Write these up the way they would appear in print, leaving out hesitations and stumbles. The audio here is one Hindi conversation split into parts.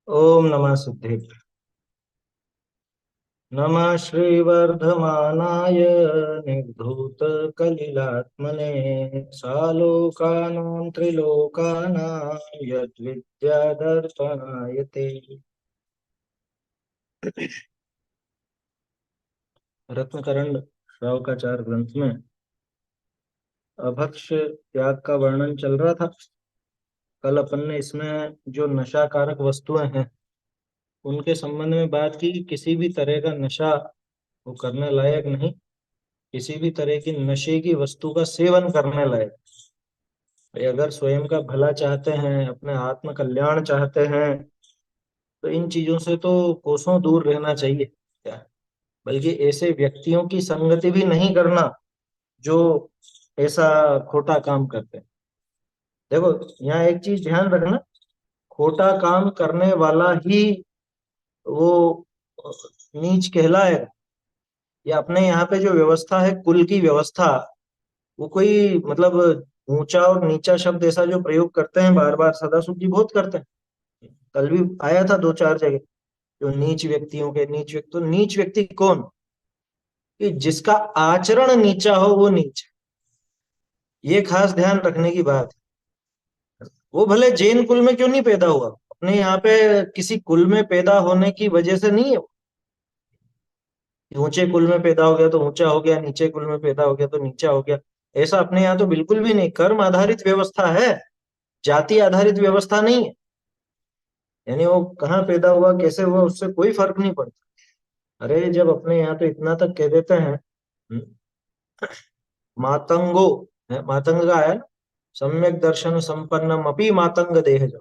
ओम नमः सिद्धेश्वर। नमः श्रीवर्धमानाय निर्धूतकलिलात्मने सालोकानां त्रिलोकानां यद्विद्यादर्पणाय ते। रत्नकरंड श्रावकाचार ग्रंथ में अभक्ष्य त्याग का वर्णन चल रहा था। कल अपन ने इसमें जो नशाकारक वस्तुएं हैं उनके संबंध में बात की कि किसी भी तरह का नशा वो करने लायक नहीं, किसी भी तरह की नशे की वस्तु का सेवन करने लायक। अगर स्वयं का भला चाहते हैं, अपने आत्म कल्याण चाहते हैं, तो इन चीजों से तो कोसों दूर रहना चाहिए। क्या, बल्कि ऐसे व्यक्तियों की संगति भी नहीं करना जो ऐसा खोटा काम करते हैं। देखो, यहाँ एक चीज ध्यान रखना, खोटा काम करने वाला ही वो नीच कहलाएगा। या अपने यहाँ पे जो व्यवस्था है, कुल की व्यवस्था, वो कोई मतलब ऊंचा और नीचा शब्द ऐसा जो प्रयोग करते हैं बार बार, सदासुद जी बहुत करते हैं। कल भी आया था दो चार जगह, जो नीच व्यक्तियों के नीच व्यक्ति। तो नीच व्यक्ति कौन? कि जिसका आचरण नीचा हो वो नीच है। ये खास ध्यान रखने की बात है। वो भले जैन कुल में क्यों नहीं पैदा हुआ, अपने यहाँ पे किसी कुल में पैदा होने की वजह से नहीं है वो। ऊंचे कुल में पैदा हो गया तो ऊंचा हो गया, नीचे कुल में पैदा हो गया तो नीचा हो गया। ऐसा अपने यहाँ तो बिल्कुल भी नहीं। कर्म आधारित व्यवस्था है, जाति आधारित व्यवस्था नहीं है। यानी वो कहाँ पैदा हुआ, कैसे हुआ, उससे कोई फर्क नहीं पड़ता। अरे जब अपने यहाँ तो इतना तक कह देते हैं, मातंगो है, मातंग का है ना, सम्यक दर्शन संपन्नम अपि मातंग देह जो।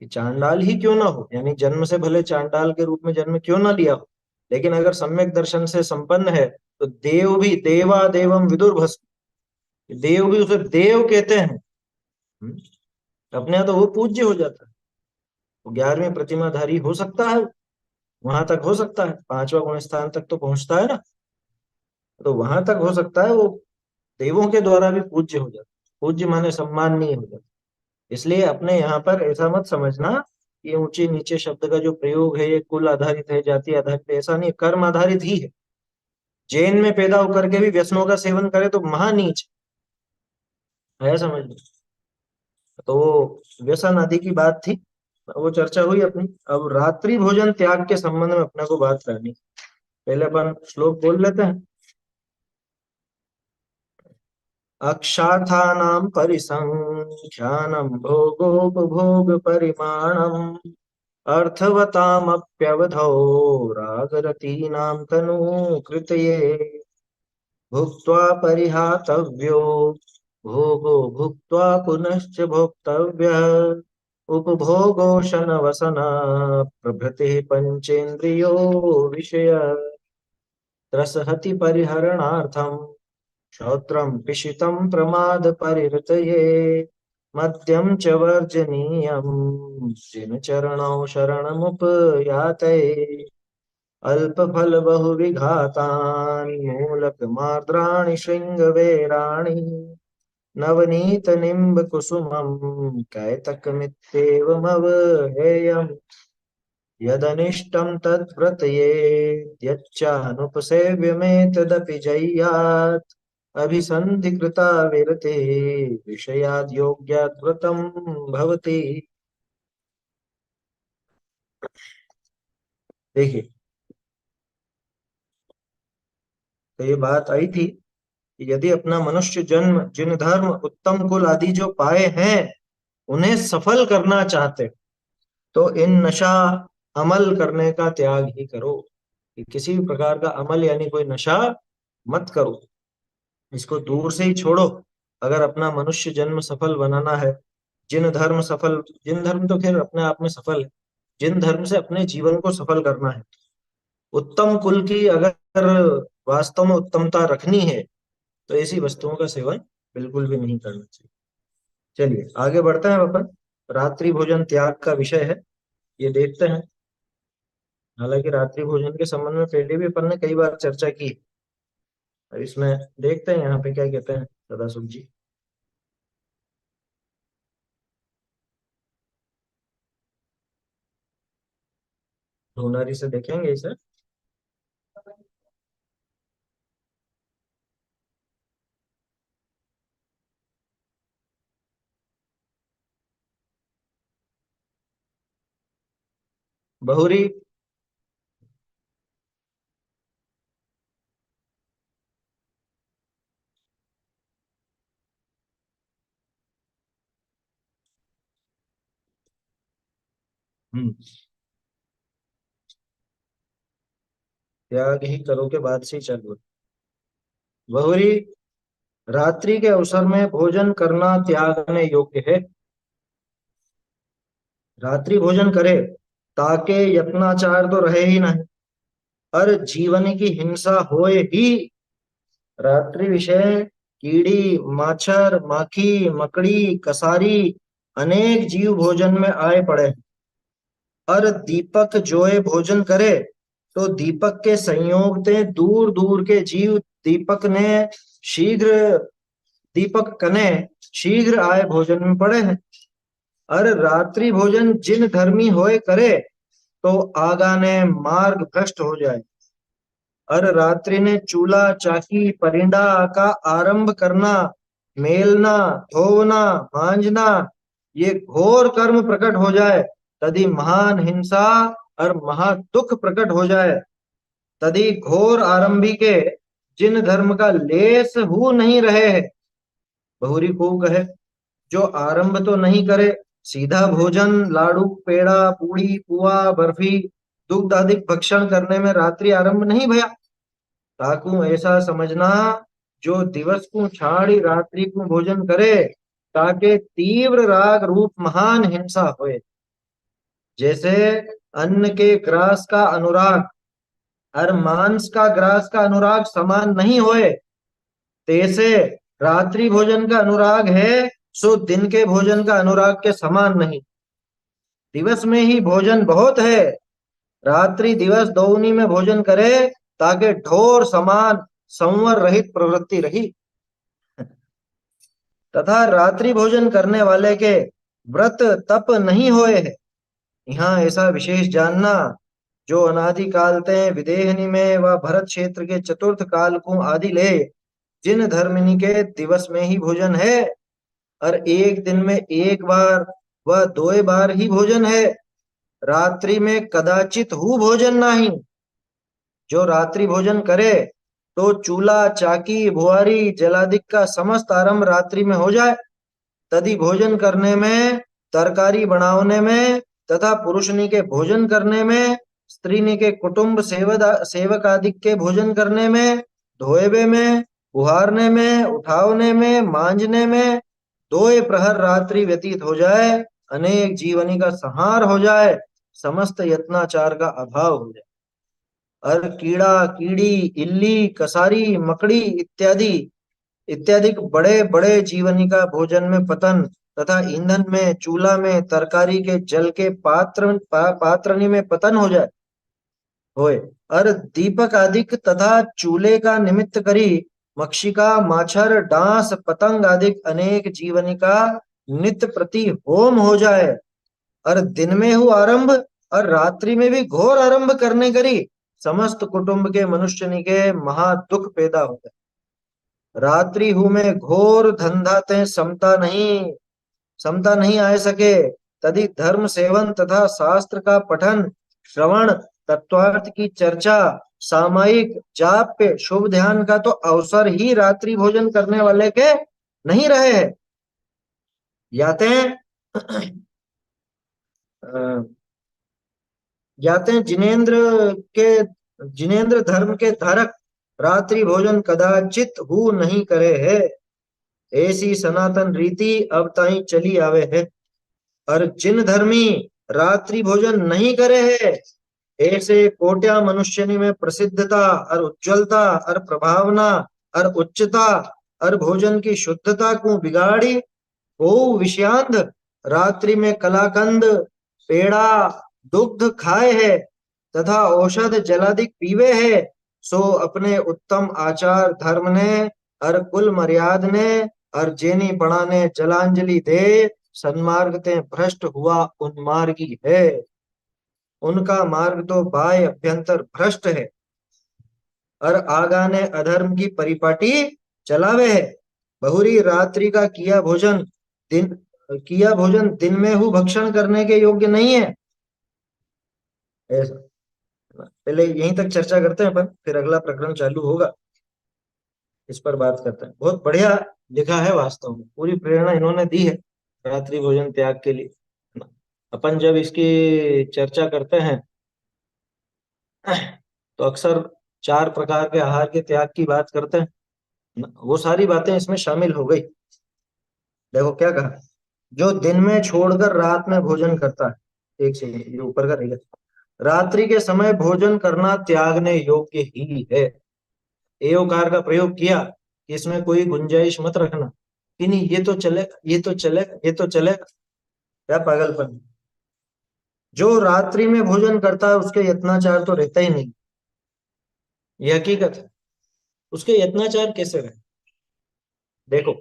कि चांडाल ही क्यों ना हो, यानी जन्म से भले चांडाल के रूप में जन्म क्यों ना लिया हो, लेकिन अगर सम्यक दर्शन से संपन्न है तो देव भी देवा देवम विदुर भस्म, देव भी उसे देव कहते हैं। हम्म, अपने यहाँ तो वो पूज्य हो जाता है। वो 11वीं प्रतिमाधारी हो सकता है, वहां तक हो सकता है, 5वां गुण स्थान तक तो पहुंचता है ना। तो वहां तक हो सकता है वो देवों के द्वारा भी पूज्य हो जाता है। पूज्य माने सम्माननीय हो जाता है। इसलिए अपने यहाँ पर ऐसा मत समझना कि ऊंचे नीचे शब्द का जो प्रयोग है ये कुल आधारित है, जाति आधारित है। ऐसा नहीं, कर्म आधारित ही है। जैन में पैदा होकर के भी व्यसनों का सेवन करे तो महानीच है, समझ लो। तो वो व्यसन आदि की बात थी, वो चर्चा हुई अपनी। अब रात्रि भोजन त्याग के संबंध में अपने को बात करनी। पहले अपन श्लोक बोल लेते हैं। अक्षार्थानां परिसंख्यानं भोगोपभोग परिमाणम् अर्थवतामप्यवधौ रागरतीनां तनू कृतये भुक्त्वा परिहातव्यो भोगो भुक्त्वा पुनश्च भोक्तव्यः उपभोगो शनवसन प्रभृतिः पंचेन्द्रियो विषय त्रसहति परिहरणार्थम् श्रोत्रं पिशितं प्रमाद परिहृतये मद्यं च वर्जनीयं जिनचरणौ शरणमुपयाते अल्पफल बहुविघातानि मूलकमार्द्राणि शृङ्गवेराणि नवनीत निम्बकुसुमं कैतकमित्येवमवहेयम् यदनिष्टं तद्व्रतये यच्चानुपसेव्यमेतदपि जय्यात् अभिसन्धिकृता विरते विषयाद् योग्याद् व्रतं भवति। देखिए, तो ये बात आई थी कि यदि अपना मनुष्य जन्म जिन धर्म उत्तम कुल आदि जो पाए हैं उन्हें सफल करना चाहते, तो इन नशा अमल करने का त्याग ही करो। कि किसी भी प्रकार का अमल यानी कोई नशा मत करो, इसको दूर से ही छोड़ो। अगर अपना मनुष्य जन्म सफल बनाना है, जिन धर्म सफल, जिन धर्म तो खैर अपने आप में सफल है, जिन धर्म से अपने जीवन को सफल करना है, उत्तम कुल की अगर वास्तव में उत्तमता रखनी है, तो ऐसी वस्तुओं का सेवन बिल्कुल भी नहीं करना चाहिए। चलिए आगे बढ़ते हैं अपन। रात्रि भोजन त्याग का विषय है, ये देखते हैं। हालांकि रात्रि भोजन के संबंध में पहले भी अपन ने कई बार चर्चा की। अब इसमें देखते हैं यहाँ पे क्या कहते हैं सदाशिव जी। ढूंढारी से देखेंगे इसे। बहुरी। हम्म। त्याग ही करो के बाद से ही चालू है। बहुरी। रात्रि के अवसर में भोजन करना त्यागने योग्य है। रात्रि भोजन करे ताके यत्नाचार तो रहे ही नहीं, और जीवन की हिंसा होए ही। रात्रि विषय कीड़ी माछर माखी मकड़ी कसारी अनेक जीव भोजन में आए पड़े। और दीपक जोए भोजन करे तो दीपक के संयोग ते दूर दूर के जीव शीघ्र दीपक कने शीघ्र आए भोजन में पड़े हैं। और रात्रि भोजन जिन धर्मी होए करे तो आगाने मार्ग भ्रष्ट हो जाए। और रात्रि ने चूल्हा चाकी परिंदा का आरंभ करना, मेलना धोवना मांजना, ये घोर कर्म प्रकट हो जाए तभी महान हिंसा और महा दुख प्रकट हो जाए। तभी घोर आरंभी के जिन धर्म का लेस हु नहीं रहे है। बहुरी को कहे जो आरंभ तो नहीं करे, सीधा भोजन लाड़ू पेड़ा पूड़ी पुआ बर्फी दुग्ध आदि भक्षण करने में रात्रि आरंभ नहीं भया। ताकू ऐसा समझना जो दिवस को छाड़ी रात्रि को भोजन करे ताके तीव्र राग रूप महान हिंसा होए। जैसे अन्न के ग्रास का अनुराग और मांस का ग्रास का अनुराग समान नहीं होए, तैसे रात्रि भोजन का अनुराग है सो दिन के भोजन का अनुराग के समान नहीं। दिवस में ही भोजन बहुत है, रात्रि दिवस दोनी में भोजन करे ताकि ढोर समान संवर रहित प्रवृत्ति रही। तथा रात्रि भोजन करने वाले के व्रत तप नहीं होए है। यहाँ ऐसा विशेष जानना जो अनादि कालते विदेहनी में व भरत क्षेत्र के चतुर्थ काल को आदि ले जिन धर्मिनी के दिवस में ही भोजन है और एक दिन में एक बार व दो बार ही भोजन है, रात्रि में कदाचित हु भोजन नहीं। जो रात्रि भोजन करे तो चूल्हा चाकी बुआरी जलादिक का समस्त आरंभ रात्रि में हो जाए। तभी भोजन करने में तरकारी बनाने में तथा पुरुषनी के भोजन करने में स्त्रीनी के कुटुंब सेवक आदि के भोजन करने में धोएबे में बुहारने में उठावने में मांजने में दो प्रहर रात्रि व्यतीत हो जाए, अनेक जीवनी का संहार हो जाए, समस्त यत्नाचार का अभाव हो जाए। और कीड़ा कीड़ी इल्ली कसारी मकड़ी इत्यादि इत्यादि बड़े बड़े जीवनी का भोजन में पतन तथा ईंधन में चूल्हा में तरकारी के जल के पात्रनी में पतन हो जाए होए। और दीपक आदिक तथा चूल्हे का निमित्त करी मक्षिका माछर डांस पतंग आदि अनेक जीवनी का नित्य प्रति होम हो जाए। और दिन में हो आरंभ और रात्रि में भी घोर आरंभ करने करी समस्त कुटुंब के मनुष्य के महा दुख पैदा हो जाए। रात्रि हूँ में घोर धंधा ते समता नहीं आ सके। तभी धर्म सेवन तथा शास्त्र का पठन श्रवण तत्वार्थ की चर्चा सामायिक जाप पे शुभ ध्यान का तो अवसर ही रात्रि भोजन करने वाले के नहीं रहे हैं। याते याते जिनेन्द्र धर्म के धारक रात्रि भोजन कदाचित हु नहीं करे है। ऐसी सनातन रीति अब ताई चली आवे है। और जिन धर्मी रात्रि भोजन नहीं करे है ऐसे कोट्या मनुष्यनी में प्रसिद्धता और उज्ज्वलता और प्रभावना और उच्चता और भोजन की शुद्धता को बिगाड़ी वो विषयांध रात्रि में कलाकंद पेड़ा दुग्ध खाए है तथा औषध जलादिक पीवे है। सो अपने उत्तम आचार धर्म ने और कुल मर्याद ने और जेनी पणा ने जलांजलि दे सन्मार्ग ते भ्रष्ट हुआ उन्मार्गी है। उनका मार्ग तो बाह्य अभ्यंतर भ्रष्ट है, और आगाने अधर्म की परिपाटी चलावे है। बहुरी रात्रि का दिन किया भोजन दिन में हु भक्षण करने के योग्य नहीं है। ऐसा, पहले यहीं तक चर्चा करते हैं अपन, फिर अगला प्रकरण चालू होगा, इस पर बात करते हैं। बहुत बढ़िया लिखा है, वास्तव में पूरी प्रेरणा इन्होंने दी है रात्रि भोजन त्याग के लिए। अपन जब इसकी चर्चा करते हैं तो अक्सर 4 प्रकार के आहार के त्याग की बात करते हैं, वो सारी बातें इसमें शामिल हो गई। देखो क्या कहा, जो दिन में छोड़कर रात में भोजन करता है, एक सेकंड ये ऊपर का रहेगा, रात्रि के समय भोजन करना त्यागने योग्य ही है। एवकार का प्रयोग किया कि इसमें कोई गुंजाइश मत रखना कि नहीं ये तो चलेगा, ये तो चलेगा, ये तो चलेगा, क्या पागलपन। जो रात्रि में भोजन करता है उसके यत्नाचार तो रहता ही नहीं, ये हकीकत है। उसके यत्नाचार कैसे रहे? देखो,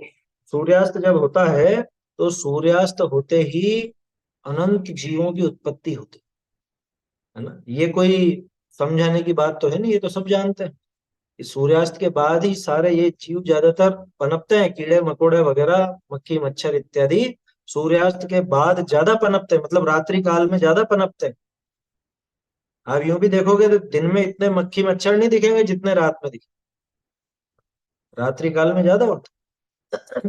सूर्यास्त जब होता है तो सूर्यास्त होते ही अनंत जीवों की उत्पत्ति होती है ना। ये कोई समझाने की बात तो है नहीं, ये तो सब जानते हैं कि सूर्यास्त के बाद ही सारे ये जीव ज्यादातर पनपते हैं, कीड़े मकोड़े वगैरह, मक्खी मच्छर इत्यादि सूर्यास्त के बाद ज्यादा पनपते हैं, मतलब रात्रि काल में ज्यादा पनपते हैं। आप यूं भी देखोगे तो दिन में इतने मक्खी मच्छर नहीं दिखेंगे जितने रात में दिखे, रात्रि काल में ज्यादा होता है।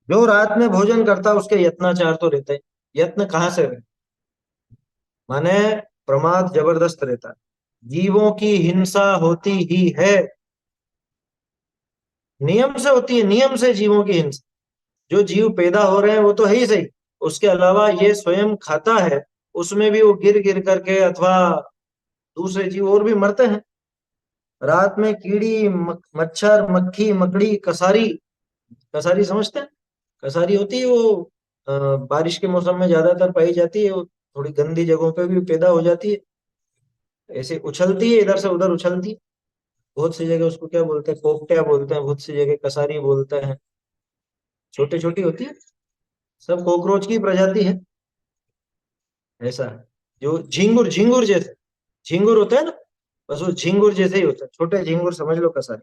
जो रात में भोजन करता है उसके यत्नाचार तो रहते हैं। यत्न कहाँ से रहे? माने प्रमाद जबरदस्त रहता है, जीवों की हिंसा होती ही है, नियम से होती है, नियम से जीवों की हिंसा। जो जीव पैदा हो रहे हैं वो तो है ही सही, उसके अलावा ये स्वयं खाता है, उसमें भी वो गिर गिर करके अथवा दूसरे जीव और भी मरते हैं। रात में कीड़ी मच्छर मक्खी मकड़ी कसारी, कसारी समझते हैं? कसारी होती है वो, बारिश के मौसम में ज्यादातर पाई जाती है, वो थोड़ी गंदी जगहों पे भी पैदा हो जाती है, ऐसे उछलती है, इधर से उधर उछलती है। बहुत सी जगह उसको क्या बोलते हैं, पोपटिया बोलते हैं, बहुत सी जगह कसारी बोलते हैं। छोटी छोटी होती है, सब कॉकरोच की प्रजाति है। ऐसा है, जो झिंगुर झिंगुर जैसे, झिंगुर होता है ना, बस वो झिंगुर जैसे ही होता है, छोटे झिंगुर समझ लो, कसारी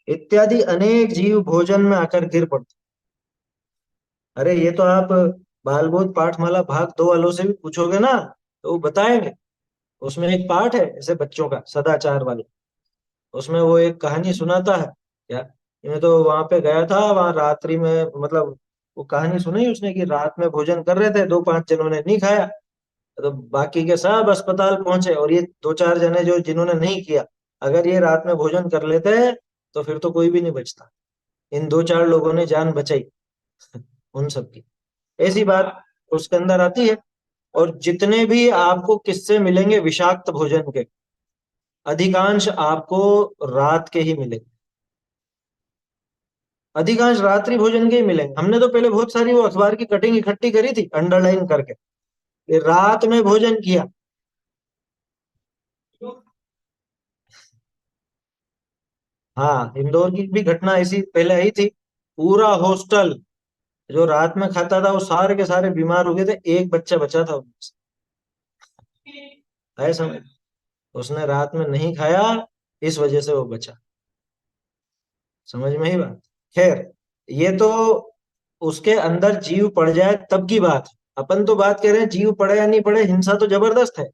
इत्यादि अनेक जीव भोजन में आकर गिर पड़ते। अरे ये तो आप बालबोध पाठमाला भाग 2 वालों से भी पूछोगे ना तो वो बताएंगे। उसमें एक पाठ है ऐसे बच्चों का, सदाचार वाले, उसमें वो एक कहानी सुनाता है। क्या, मैं तो वहां पे गया था, वहां रात्रि में, मतलब वो कहानी सुनी उसने कि रात में भोजन कर रहे थे, 2-5 जनों ने नहीं खाया, तो बाकी के सब अस्पताल पहुंचे, और ये 2-4 जने जो जिन्होंने नहीं किया, अगर ये रात में भोजन कर लेते तो फिर तो कोई भी नहीं बचता। इन 2-4 लोगों ने जान बचाई उन सबकी, ऐसी बात उसके अंदर आती है। और जितने भी आपको किस्से मिलेंगे विषाक्त भोजन के, अधिकांश आपको रात के ही मिलेंगे, अधिकांश रात्रि भोजन के ही मिलेंगे। हमने तो पहले बहुत सारी वो अखबार की कटिंग इकट्ठी करी थी अंडरलाइन करके, ये रात में भोजन किया। हाँ, इंदौर की भी घटना ऐसी पहले आई थी, पूरा हॉस्टल जो रात में खाता था वो सारे के सारे बीमार हो गए थे, एक बच्चा बचा था उनमें से। है समझ, उसने रात में नहीं खाया, इस वजह से वो बचा। समझ में ही बात। खैर, ये तो उसके अंदर जीव पड़ जाए तब की बात है। अपन तो बात कर रहे हैं जीव पड़े या नहीं पड़े, हिंसा तो जबरदस्त है,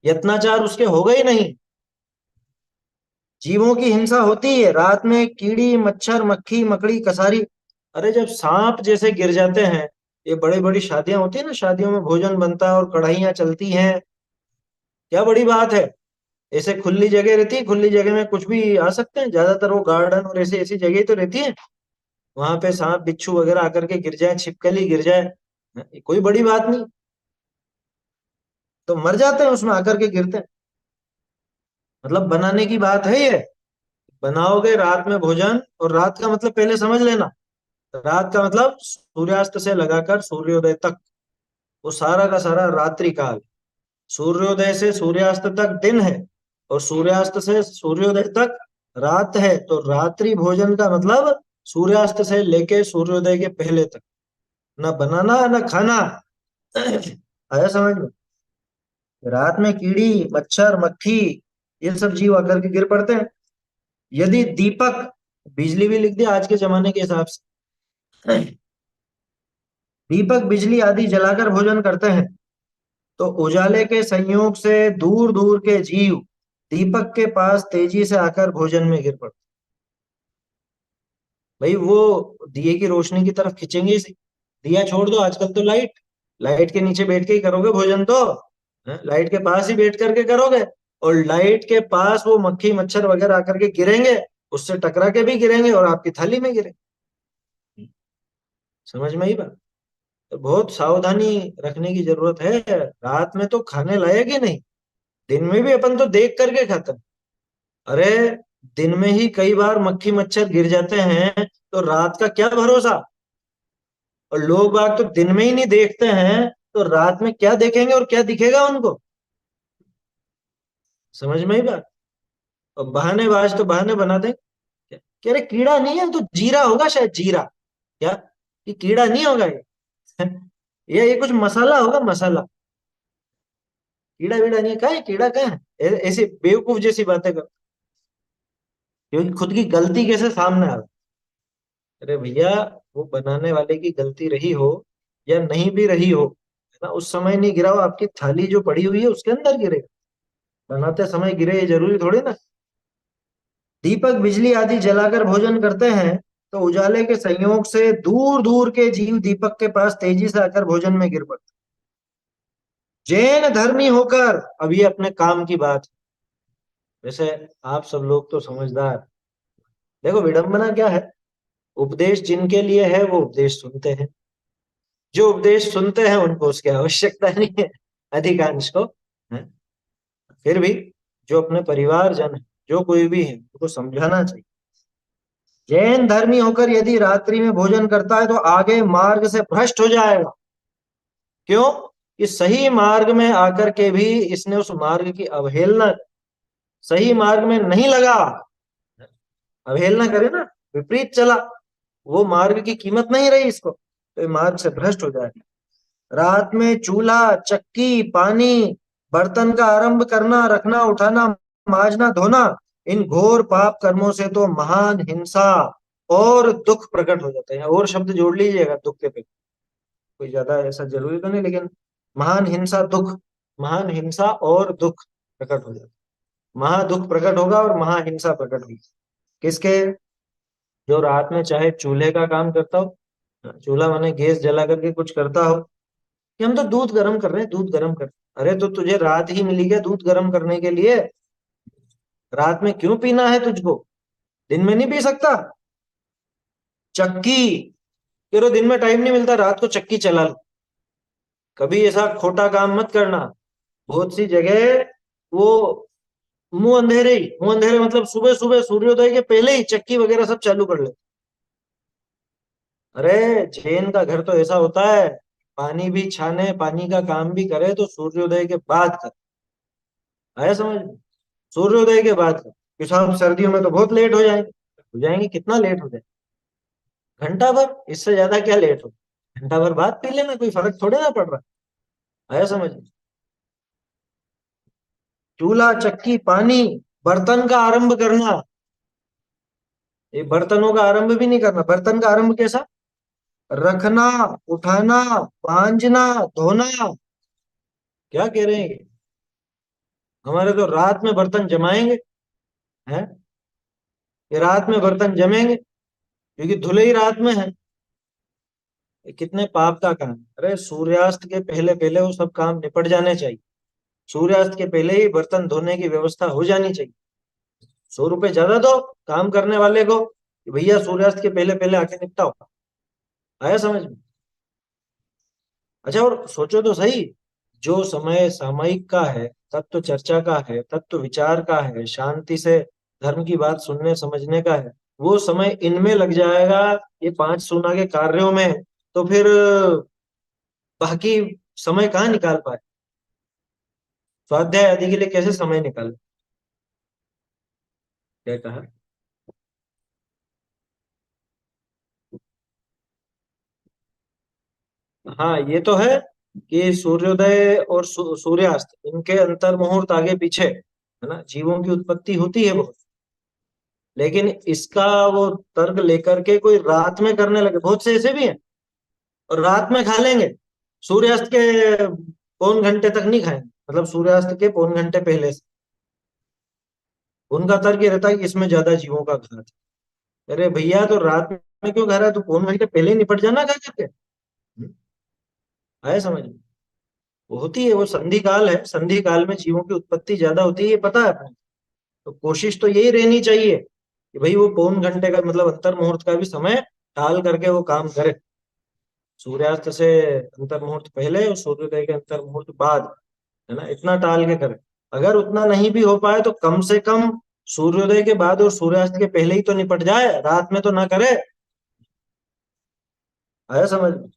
यत्नाचार उसके हो गए नहीं। जीवों की हिंसा होती है रात में, कीड़ी मच्छर मक्खी मकड़ी कसारी। अरे जब सांप जैसे गिर जाते हैं, ये बड़ी बड़ी शादियां होती है ना, शादियों में भोजन बनता है और कढ़ाइयां चलती हैं, क्या बड़ी बात है। ऐसे खुली जगह रहती है, खुली जगह में कुछ भी आ सकते हैं, ज्यादातर वो गार्डन और ऐसी ऐसी जगह तो रहती है, वहां पे सांप बिच्छू वगैरह आकर के गिर जाए, छिपकली गिर जाए, कोई बड़ी बात नहीं, तो मर जाते हैं उसमें आकर के गिरते हैं। मतलब बनाने की बात है ये, बनाओगे रात में भोजन, और रात का मतलब पहले समझ लेना, रात का मतलब सूर्यास्त से लगाकर सूर्योदय तक, वो सारा का सारा रात्रि काल। सूर्योदय से सूर्यास्त तक दिन है, और सूर्यास्त से सूर्योदय तक रात है, तो रात्रि भोजन का मतलब सूर्यास्त से लेके सूर्योदय के पहले तक, ना बनाना ना खाना। आया समझ में? रात में कीड़ी मच्छर मक्खी ये सब जीव आकर के गिर पड़ते हैं। यदि दीपक, बिजली भी लिख दिया आज के जमाने के हिसाब से, दीपक बिजली आदि जलाकर भोजन करते हैं तो उजाले के संयोग से दूर दूर के जीव दीपक के पास तेजी से आकर भोजन में गिर पड़ते। भाई वो दिए की रोशनी की तरफ खींचेंगे इसे। दिया छोड़ दो, आजकल तो लाइट, लाइट के नीचे बैठ के ही करोगे भोजन तो, लाइट के पास ही बैठ करके करोगे। और लाइट के पास वो मक्खी मच्छर वगैरह आकर के गिरेंगे, उससे टकरा के भी गिरेंगे और आपकी थाली में गिरेंगे। समझ में ही बात? तो बहुत सावधानी रखने की जरूरत है। रात में तो खाने लायक ही नहीं। दिन में भी अपन तो देख करके खाते हैं। अरे दिन में ही कई बार मक्खी मच्छर गिर जाते हैं तो रात का क्या भरोसा। और लोग बाग तो दिन में ही नहीं देखते हैं तो रात में क्या देखेंगे और क्या दिखेगा उनको। समझ में ही बात? और बहानेबाज तो बहाने बनाते हैं। कह रहे कीड़ा नहीं है तो जीरा होगा, शायद जीरा। क्या? ये कीड़ा नहीं होगा ये। ये कुछ मसाला होगा, मसाला। कीड़ा वीड़ा नहीं है, कहाँ है कीड़ा, कहाँ है? ऐसी बेवकूफ जैसी बातें कर, क्योंकि खुद की गलती कैसे सामने आ। अरे भैया, वो बनाने वाले की गलती रही हो या नहीं भी रही हो, है ना, उस समय नहीं गिरा हो, आपकी थाली जो पड़ी हुई है उसके अंदर गिरेगा। बनाते समय गिरे ये जरूरी थोड़ी ना। दीपक बिजली आदि जलाकर भोजन करते हैं तो उजाले के संयोग से दूर दूर के जीव दीपक के पास तेजी से आकर भोजन में गिर पड़ते। जैन धर्मी होकर, अब ये अपने काम की बात है। वैसे आप सब लोग तो समझदार। देखो विडंबना क्या है, उपदेश जिनके लिए है वो उपदेश सुनते हैं। जो उपदेश सुनते हैं उनको उसकी आवश्यकता नहीं है, अधिकांश को, है? फिर भी जो अपने परिवारजन है, जो कोई भी है, उनको समझाना चाहिए। जैन धर्मी होकर यदि रात्रि में भोजन करता है तो आगे मार्ग से भ्रष्ट हो जाएगा। क्यों? कि सही मार्ग में आकर के भी इसने उस मार्ग की अवहेलना, सही मार्ग में नहीं लगा, अवहेलना करे ना, विपरीत चला, वो मार्ग की कीमत नहीं रही इसको, तो ये मार्ग से भ्रष्ट हो जाएगा। रात में चूल्हा चक्की पानी बर्तन का आरंभ करना, रखना उठाना माजना धोना, इन घोर पाप कर्मों से तो महान हिंसा और दुख प्रकट हो जाते हैं। और शब्द जोड़ लीजिएगा दुख के पे, कोई ज्यादा ऐसा जरूरी तो नहीं, लेकिन महान हिंसा दुख, महान हिंसा और दुख प्रकट हो जाता है। महादुख प्रकट होगा और महाहिंसा प्रकट होगी। किसके? जो रात में चाहे चूल्हे का काम करता हो, चूल्हा माने गैस जला करके कुछ करता हो, कि हम तो दूध गर्म कर रहे हैं, दूध गर्म कर। अरे तो तुझे रात ही मिली क्या दूध गर्म करने के लिए? रात में क्यों पीना है तुझको? दिन में नहीं पी सकता? चक्की, तेरे दिन में टाइम नहीं मिलता, रात को चक्की चला लो। कभी ऐसा खोटा काम मत करना। बहुत सी जगह वो मुंह अंधेरे मतलब सुबह सुबह सूर्योदय के पहले ही चक्की वगैरह सब चालू कर ले। अरे जैन का घर तो ऐसा होता है, पानी भी छाने, पानी का काम भी करे तो सूर्योदय के बाद कर। आया समझ में? सूर्योदय के बाद कर, कि साहब सर्दियों में तो बहुत लेट हो जाएंगे, कितना लेट हो जाए? घंटा भर, इससे ज्यादा क्या लेट हो? घंटा भर बाद पी लेना, कोई फर्क थोड़े ना पड़ रहा। आया समझ में? चूल्हा चक्की पानी, बर्तन का आरंभ करना, ये बर्तनों का आरंभ भी नहीं करना। बर्तन का आरंभ कैसा? रखना उठाना मांजना धोना। क्या कह रहे हैं ये? हमारे तो रात में बर्तन जमाएंगे, हैं? ये रात में बर्तन जमेंगे क्योंकि धुले ही रात में है। ये कितने पाप का काम है। अरे सूर्यास्त के पहले पहले वो सब काम निपट जाने चाहिए। सूर्यास्त के पहले ही बर्तन धोने की व्यवस्था हो जानी चाहिए। 100 रुपए ज्यादा दो काम करने वाले को कि भैया सूर्यास्त के पहले पहले आके निपटाओ। आया समझ में? अच्छा और सोचो तो सही, जो समय सामयिक का है, तत्व चर्चा का है, तत्व विचार का है, शांति से धर्म की बात सुनने समझने का है, वो समय इनमें लग जाएगा, ये 5 सूना के कार्यों में, तो फिर बाकी समय कहाँ निकाल पाए? स्वाध्याय आदि के लिए कैसे समय निकाले? क्या कहा? हाँ ये तो है। कि सूर्योदय और सूर्यास्त, इनके अंतर मुहूर्त आगे पीछे है ना, जीवों की उत्पत्ति होती है बहुत। लेकिन इसका वो तर्क लेकर के कोई रात में करने लगे, बहुत से ऐसे भी हैं, और रात में खा लेंगे, सूर्यास्त के पौन घंटे तक नहीं खाएंगे, मतलब सूर्यास्त के पौन घंटे पहले से। उनका तर्क ये रहता है कि इसमें ज्यादा जीवों का घात है। अरे भैया, तो रात में क्यों खा रहा है, तो पौन घंटे पहले ही निपट जाना खा करके। आए समझ में? वो होती है, वो संधि काल है, संधि काल में जीवों की उत्पत्ति ज्यादा होती है, ये पता है अपने। तो कोशिश तो यही रहनी चाहिए कि भाई वो पौन घंटे का मतलब अंतर मुहूर्त का भी समय टाल करके वो काम करे। सूर्यास्त से अंतर मुहूर्त पहले और सूर्योदय के अंतर मुहूर्त बाद, है ना, इतना टाल के करे। अगर उतना नहीं भी हो पाए तो कम से कम सूर्योदय के बाद और सूर्यास्त के पहले ही तो निपट जाए, रात में तो ना करे। आया समझ में?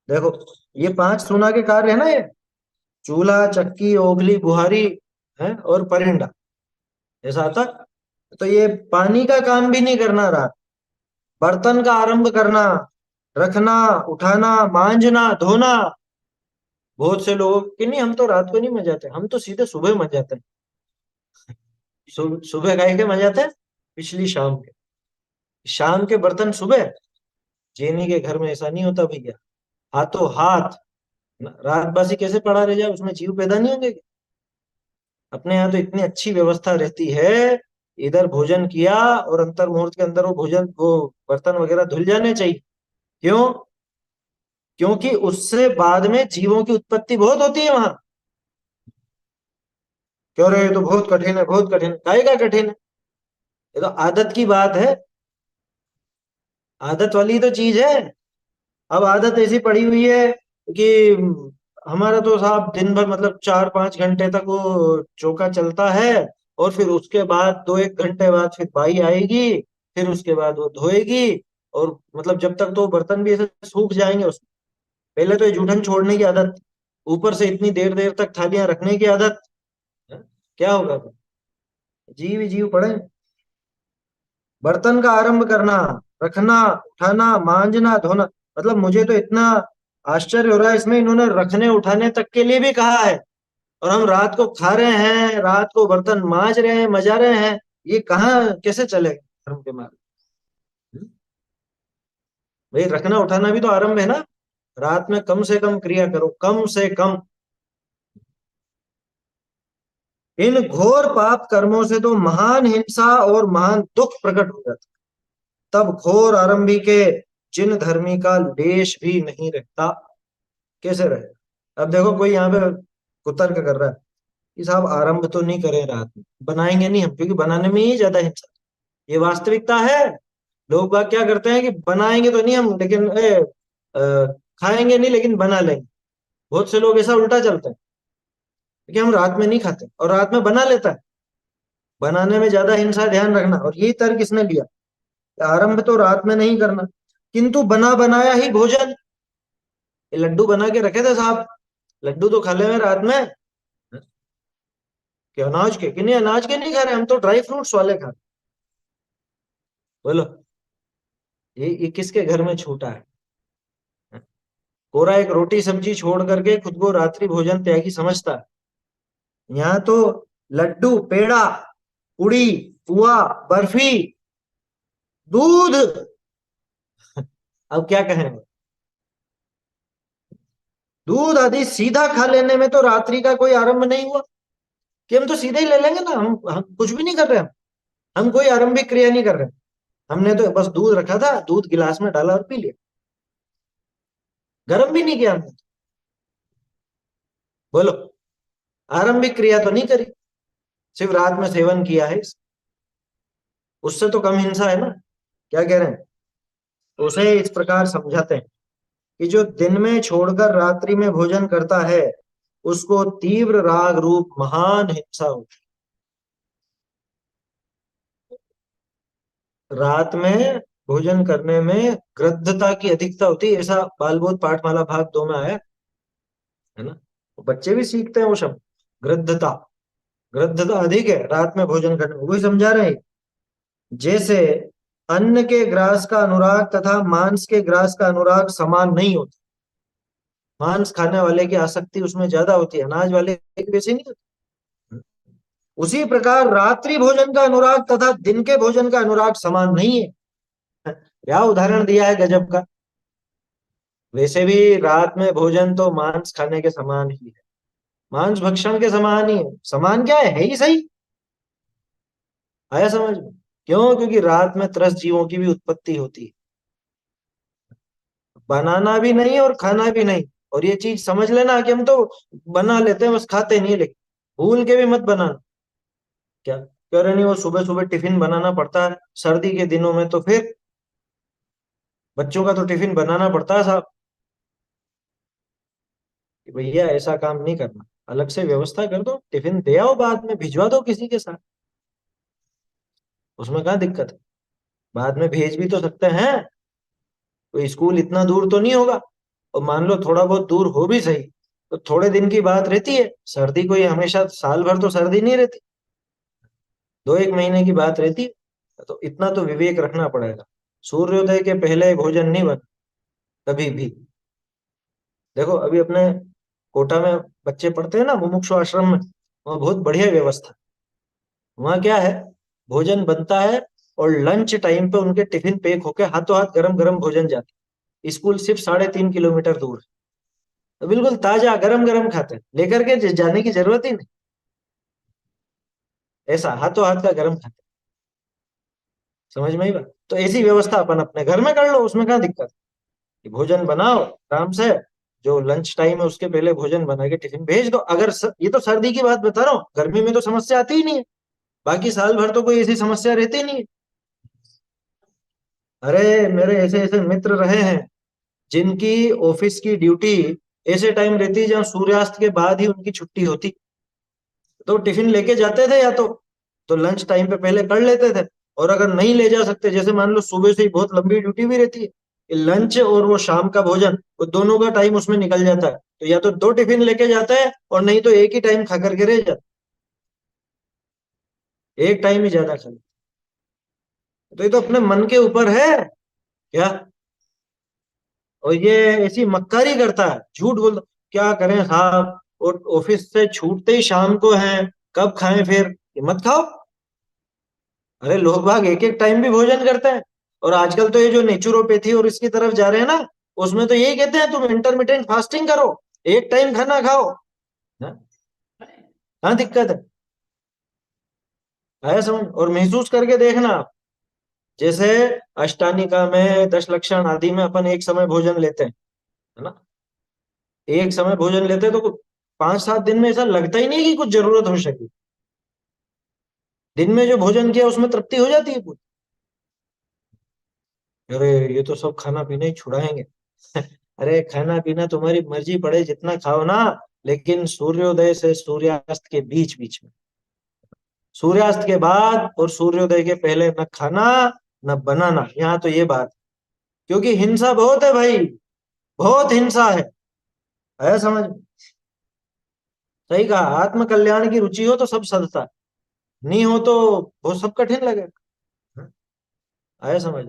देखो, ये 5 सुना के कार्य है ना, ये चूल्हा, चक्की, ओखली, बुहारी है और परिंदा, ऐसा आता। तो ये पानी का काम भी नहीं करना रात, बर्तन का आरंभ करना, रखना, उठाना, मांजना, धोना। बहुत से लोग कि नहीं, हम तो रात को नहीं मजाते, हम तो सीधे सुबह मजाते हैं। सुबह गाय के मजाते हैं, पिछली शाम के, शाम के बर्तन सुबह। जेनी के घर में ऐसा नहीं होता भैया, हाथों हाथ। रात बासी कैसे पड़ा रह जाए, उसमें जीव पैदा नहीं होंगे? अपने यहाँ तो इतनी अच्छी व्यवस्था रहती है, इधर भोजन किया और अंतर मुहूर्त के अंदर वो भोजन, वो बर्तन वगैरह धुल जाने चाहिए। क्यों? क्योंकि उससे बाद में जीवों की उत्पत्ति बहुत होती है वहां। क्यों रे, ये तो बहुत कठिन है, बहुत कठिन, काहे का कठिन है? ये तो आदत की बात है, आदत वाली तो चीज है। अब आदत ऐसी पड़ी हुई है कि हमारा तो साहब दिन भर मतलब 4-5 घंटे तक वो चौका चलता है, और फिर उसके बाद 2-1 घंटे बाद फिर बाई आएगी, फिर उसके बाद वो धोएगी। और मतलब जब तक तो वो बर्तन भी ऐसे सूख जाएंगे उसमें। पहले तो ये जूठन छोड़ने की आदत, ऊपर से इतनी देर देर तक थालियां रखने की आदत। हैं? क्या होगा फिर? जीव ही जीव पड़े। बर्तन का आरंभ करना, रखना, उठाना, मांजना, धोना। मतलब मुझे तो इतना आश्चर्य हो रहा है इसमें, इन्होंने रखने उठाने तक के लिए भी कहा है, और हम रात को खा रहे हैं, रात को बर्तन मांज रहे हैं, मजा रहे हैं। ये कहाँ कैसे चलेगा धर्म के मार्ग? भाई रखना उठाना भी तो आरंभ है ना। रात में कम से कम क्रिया करो, कम से कम। इन घोर पाप कर्मों से तो महान हिंसा और महान दुख प्रकट हो जाता। तब घोर आरंभी के जिन धर्मी का लेश भी नहीं रहता, कैसे रहे? अब देखो, कोई यहाँ पे कुतर्क कर रहा है कि साहब आरंभ तो नहीं करें रात में, बनाएंगे नहीं हम, क्योंकि बनाने में ही ज्यादा हिंसा। ये वास्तविकता है। लोग बाग क्या करते हैं कि बनाएंगे तो नहीं हम, लेकिन खाएंगे नहीं लेकिन बना लेंगे। बहुत से लोग ऐसा उल्टा चलते हैं कि हम रात में नहीं खाते और रात में बना लेता है, बनाने में ज्यादा हिंसा, ध्यान रखना। और यही तर्क किसने दिया? आरंभ तो रात में नहीं करना, किंतु बना बनाया ही भोजन। ये लड्डू बना के रखे थे साहब, लड्डू तो खा ले में रात में, कि अनाज के, कि नहीं अनाज के नहीं खा रहे हम, तो ड्राई फ्रूट्स वाले खा रहे। बोलो, ये किसके घर में छूटा है? कोरा एक रोटी सब्जी छोड़ करके खुद को रात्रि भोजन त्यागी समझता है। यहाँ तो लड्डू, पेड़ा, पुड़ी, पुआ, बर्फी, दूध। अब क्या कहें? दूध आदि सीधा खा लेने में तो रात्रि का कोई आरंभ नहीं हुआ, कि हम तो सीधे ही ले लेंगे ना, हम कुछ भी नहीं कर रहे, हम कोई आरंभिक क्रिया नहीं कर रहे। हमने तो बस दूध रखा था, दूध गिलास में डाला और पी लिया, गर्म भी नहीं किया हमने। बोलो, आरंभिक क्रिया तो नहीं करी, सिर्फ रात में सेवन किया है। उससे तो कम हिंसा है ना। क्या कह रहे हैं? तो उसे इस प्रकार समझाते हैं कि जो दिन में छोड़कर रात्रि में भोजन करता है, उसको तीव्र राग रूप महान हिंसा होती है। रात में भोजन करने में गृद्धता की अधिकता होती है, ऐसा बालबोध पाठमाला भाग 2 में आया है ना। तो बच्चे भी सीखते हैं वो शब्द, गृद्धता। गृद्धता अधिक है रात में भोजन करने में, वही समझा रहे हैं। जैसे अन्न के ग्रास का अनुराग तथा मांस के ग्रास का अनुराग समान नहीं होता। मांस खाने वाले की आसक्ति उसमें ज्यादा होती है, अनाज वाले की वैसे नहीं होती। उसी प्रकार रात्रि भोजन का अनुराग तथा दिन के भोजन का अनुराग समान नहीं है। क्या उदाहरण दिया है गजब का। वैसे भी रात में भोजन तो मांस खाने के समान ही है, मांस भक्षण के समान ही है। समान क्या है ही सही। आया समझ में? क्यों? क्योंकि रात में त्रस्त जीवों की भी उत्पत्ति होती है, बनाना भी नहीं और खाना भी नहीं। और ये चीज समझ लेना कि हम तो बना लेते हैं बस खाते नहीं, लेकिन भूल के भी मत बनाना। क्या कह रहे? नहीं, वो सुबह सुबह टिफिन बनाना पड़ता है सर्दी के दिनों में, तो फिर बच्चों का तो टिफिन बनाना पड़ता है साहब। कि भैया ऐसा काम नहीं करना, अलग से व्यवस्था कर दो, टिफिन दे आओ, बाद में भिजवा दो किसी के साथ, उसमें क्या दिक्कत है? बाद में भेज भी तो सकते हैं, कोई स्कूल इतना दूर तो नहीं होगा। और मान लो थोड़ा बहुत दूर हो भी सही, तो थोड़े दिन की बात रहती है, सर्दी कोई हमेशा साल भर तो सर्दी नहीं रहती, 2 एक महीने की बात रहती है। तो इतना तो विवेक रखना पड़ेगा। सूर्योदय के पहले भोजन नहीं बन कभी भी। देखो अभी अपने कोटा में बच्चे पढ़ते हैं ना, मुमुक्षु आश्रम में, वहाँ बहुत बढ़िया व्यवस्था है। वहाँ क्या है, भोजन बनता है और लंच टाइम पे उनके टिफिन पैक होके हाथों हाथ गरम गरम भोजन जाता है। स्कूल सिर्फ 3.5 किलोमीटर दूर है, तो बिल्कुल ताजा गरम गरम खाते हैं, लेकर के जाने की जरूरत ही नहीं। ऐसा हाथों हाथ का गरम खाते हैं। समझ में ही बात? तो ऐसी व्यवस्था अपन अपने घर में कर लो, उसमें क्या दिक्कत है? कि भोजन बनाओ आराम से, जो लंच टाइम है उसके पहले भोजन बना के टिफिन भेज दो। अगर ये तो सर्दी की बात बता रहा हूँ, गर्मी में तो समस्या आती ही नहीं है, बाकी साल भर तो कोई ऐसी समस्या रहती ही नहीं है। अरे मेरे ऐसे ऐसे मित्र रहे हैं जिनकी ऑफिस की ड्यूटी ऐसे टाइम रहती है जहाँ सूर्यास्त के बाद ही उनकी छुट्टी होती, तो टिफिन लेके जाते थे, या तो लंच टाइम पे पहले कर लेते थे। और अगर नहीं ले जा सकते, जैसे मान लो सुबह से ही बहुत लंबी ड्यूटी भी रहती है, लंच और वो शाम का भोजन, वो दोनों का टाइम उसमें निकल जाता है, तो या तो 2 टिफिन लेके जाता है, और नहीं तो एक ही टाइम खा करके रह जाता है, एक टाइम ही ज्यादा खा लेता है। तो ये तो अपने मन के ऊपर है क्या। और ये ऐसी मक्कारी करता है, झूठ बोल। क्या करें साहब, और ऑफिस से छूटते ही शाम को हैं, कब खाएं फिर? ये मत खाओ। अरे लोग भाग एक एक टाइम भी भोजन करते हैं। और आजकल तो ये जो नेचुरोपैथी और इसकी तरफ जा रहे हैं ना, उसमें तो यही कहते हैं तुम इंटरमिटेंट फास्टिंग करो, एक टाइम खाना खाओ। हाँ? हाँ, दिक्कत है समझ। और महसूस करके देखना आप, जैसे अष्टानिका में 10 लक्षण आदि में अपन एक समय भोजन लेते हैं, है ना? एक समय भोजन लेते हैं तो 5 7 दिन में ऐसा लगता ही नहीं है कि कुछ जरूरत हो सके। दिन में जो भोजन किया उसमें तृप्ति हो जाती है पूरी। अरे ये तो सब खाना पीना ही छुड़ाएंगे। अरे खाना पीना तुम्हारी मर्जी, पड़े जितना खाओ ना, लेकिन सूर्योदय से सूर्यास्त के बीच बीच में, सूर्यास्त के बाद और सूर्योदय के पहले न खाना न बनाना, यहाँ तो ये बात। क्योंकि हिंसा बहुत है भाई, बहुत हिंसा है समझ में? सही कहा, आत्म कल्याण की रुचि हो तो सब सदता है, नहीं हो तो वो सब कठिन लगेगा। आया समझ?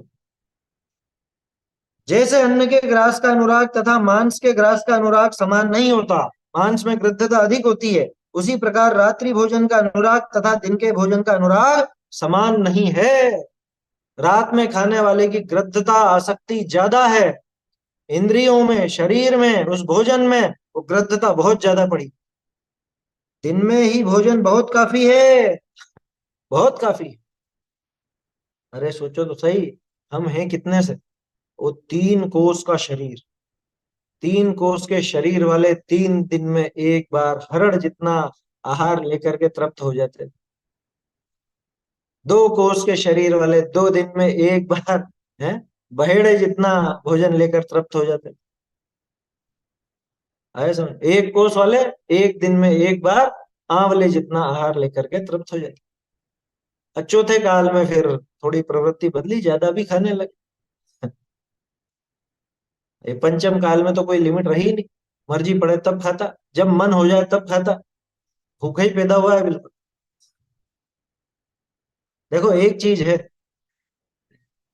जैसे अन्न के ग्रास का अनुराग तथा मांस के ग्रास का अनुराग समान नहीं होता, मांस में गृद्धता अधिक होती है, उसी प्रकार रात्रि भोजन का अनुराग तथा दिन के भोजन का अनुराग समान नहीं है। रात में खाने वाले की गृद्धता आसक्ति ज्यादा है, इंद्रियों में, शरीर में, उस भोजन में वो गृद्धता बहुत ज्यादा पड़ी। दिन में ही भोजन बहुत काफी है, बहुत काफी। अरे सोचो तो सही, हम हैं कितने से? वो 3 कोस का शरीर, 3 कोस के शरीर वाले 3 दिन में एक बार हरण जितना आहार लेकर के तृप्त हो जाते। 2 कोस के शरीर वाले 2 दिन में एक बार है बहेड़े जितना भोजन लेकर तृप्त हो जाते। आए समझ? 1 कोस वाले एक दिन में एक बार आंवले जितना आहार लेकर के तृप्त हो जाते। और चौथे काल में फिर थोड़ी प्रवृत्ति बदली, ज्यादा भी खाने लगे। ये पंचम काल में तो कोई लिमिट रही नहीं, मर्जी पड़े तब खाता, जब मन हो जाए तब खाता, भूखा ही पैदा हुआ है बिल्कुल। देखो एक चीज है,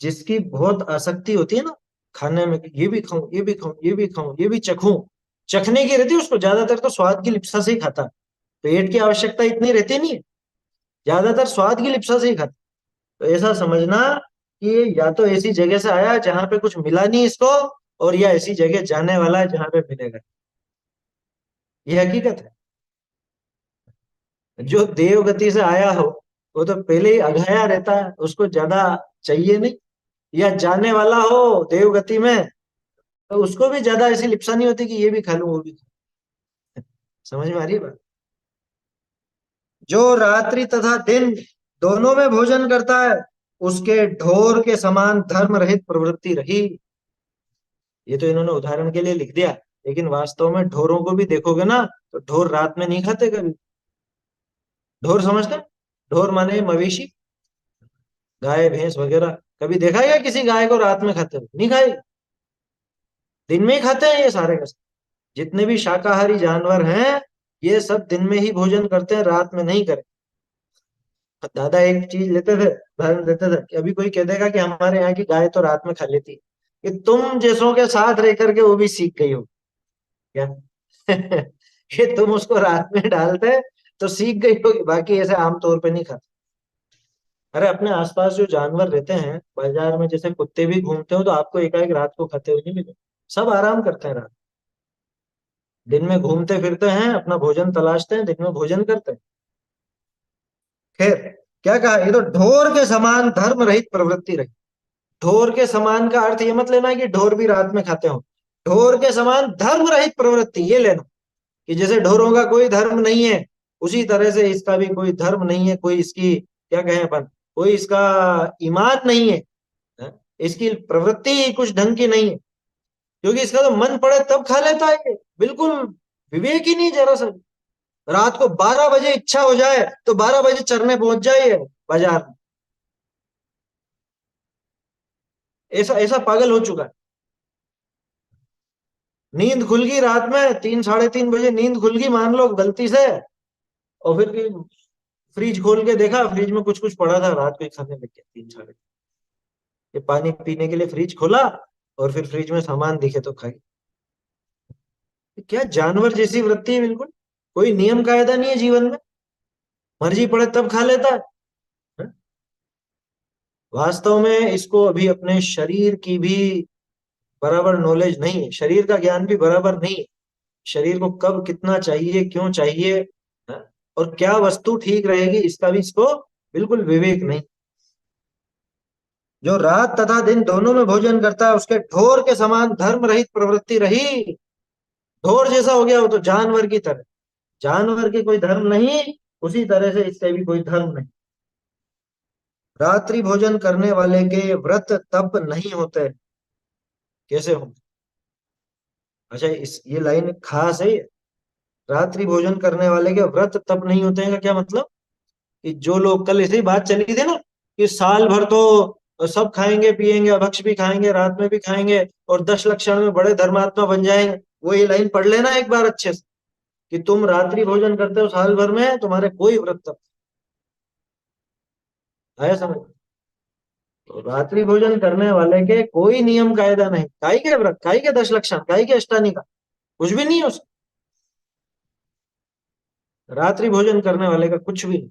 जिसकी बहुत आसक्ति होती है ना खाने में, कि ये भी खाऊं, ये भी खाऊं, ये भी खाऊं, ये भी चखूं, चखने की रहती है, उसको ज्यादातर तो स्वाद की लिप्सा से ही खाता है। पेट की आवश्यकता इतनी रहती नहीं है, ज्यादातर स्वाद की लिप्सा से ही खाता। तो ऐसा समझना कि ये या तो ऐसी जगह से आया जहां पे कुछ मिला नहीं इसको, और या ऐसी जगह जाने वाला है जहां पे मिलेगा। ये हकीकत है। जो देव गति से आया हो वो तो पहले ही अघाया रहता है, उसको ज्यादा चाहिए नहीं। या जाने वाला हो देव गति में, तो उसको भी ज्यादा ऐसी लिप्सा नहीं होती कि ये भी खा लूं वो भी खा लूं। समझ में आ रही है बात? जो रात्रि तथा दिन दोनों में भोजन करता है, उसके ढोर के समान धर्म रहित प्रवृत्ति रही। ये तो इन्होंने उदाहरण के लिए लिख दिया, लेकिन वास्तव में ढोरों को भी देखोगे ना, तो ढोर रात में नहीं खाते कभी। ढोर समझते हैं? ढोर माने मवेशी, गाय भैंस वगैरह। कभी देखा है क्या किसी गाय को रात में खाते हुए? नहीं खाए, दिन में ही खाते हैं ये सारे का सारे। जितने भी शाकाहारी जानवर हैं, ये सब दिन में ही भोजन करते हैं, रात में नहीं करते। दादा एक चीज लेते थे, उदाहरण देते थे कि अभी कोई कह देगा कि हमारे यहाँ की गाय तो रात में खा लेती है, कि तुम जैसों के साथ रह करके वो भी सीख गई हो क्या? कि तुम उसको रात में डालते तो सीख गई होगी, बाकी ऐसे आमतौर पे नहीं खाते। अरे अपने आसपास जो जानवर रहते हैं बाजार में, जैसे कुत्ते भी घूमते हो, तो आपको एकाएक रात को खाते हुए नहीं मिले। सब आराम करते हैं रात। दिन में घूमते फिरते हैं, अपना भोजन तलाशते हैं, दिन में भोजन करते हैं। खैर, क्या कहा, ये तो ढोर के समान धर्म रहित प्रवृत्ति रही। ढोर के समान का अर्थ ये मत लेना कि ढोर भी रात में खाते हो। ढोर के समान धर्म रहित प्रवृत्ति ये लेना, कि जैसे ढोरों का कोई धर्म नहीं है, उसी तरह से इसका भी कोई धर्म नहीं है, कोई इसकी क्या कहें अपन, कोई इसका ईमान नहीं है। हैं? इसकी प्रवृत्ति ही कुछ ढंग की नहीं है, क्योंकि इसका तो मन पड़े तब खा लेता है ये। बिल्कुल विवेक ही नहीं जरा सा। रात को 12 बजे इच्छा हो जाए तो 12 बजे चरने पहुंच जाइए बाजार में। ऐसा ऐसा पागल हो चुका है। नींद खुल गई रात में 3 साढ़े 3 बजे, नींद खुल गई मान लो गलती से, और फिर भी फ्रिज खोल के देखा, फ्रिज में कुछ कुछ पड़ा था, रात को ही खाने लग गया 3 साढ़े। ये पानी पीने के लिए फ्रिज खोला, और फिर फ्रिज में सामान दिखे तो खाई। क्या जानवर जैसी वृत्ति है बिल्कुल। कोई नियम कायदा नहीं है जीवन में, मर्जी पड़े तब खा लेता है। हैं? वास्तव में इसको अभी अपने शरीर की भी बराबर नॉलेज नहीं है, शरीर का ज्ञान भी बराबर नहीं है। शरीर को कब कितना चाहिए, क्यों चाहिए, हैं? और क्या वस्तु ठीक रहेगी, इसका भी इसको बिल्कुल विवेक नहीं। जो रात तथा दिन दोनों में भोजन करता है, उसके ढोर के समान धर्म रहित प्रवृत्ति रही। ढोर जैसा हो गया वो तो जानवर की तरह। जानवर के कोई धर्म नहीं, उसी तरह से इसके भी कोई धर्म नहीं। रात्रि भोजन करने वाले के व्रत तप नहीं होते। कैसे होंगे? अच्छा, इस ये लाइन खास है ये। रात्रि भोजन करने वाले के व्रत तप नहीं होते हैं का क्या मतलब? कि जो लोग, कल ऐसी बात चली थी ना, कि साल भर तो सब खाएंगे पिएंगे, अभक्ष भी खाएंगे, रात में भी खाएंगे, और 10 लक्षण में बड़े धर्मात्मा बन जाएंगे। वो ये लाइन पढ़ लेना एक बार अच्छे से, कि तुम रात्रि भोजन करते हो साल भर में, तुम्हारे कोई व्रत तप। आया समझ? तो रात्रि भोजन करने वाले के कोई नियम कायदा नहीं। काई के व्रत, काई के 10 लक्षण, काई के अष्टानी का, कुछ भी नहीं है उसका। रात्रि भोजन करने वाले का कुछ भी नहीं।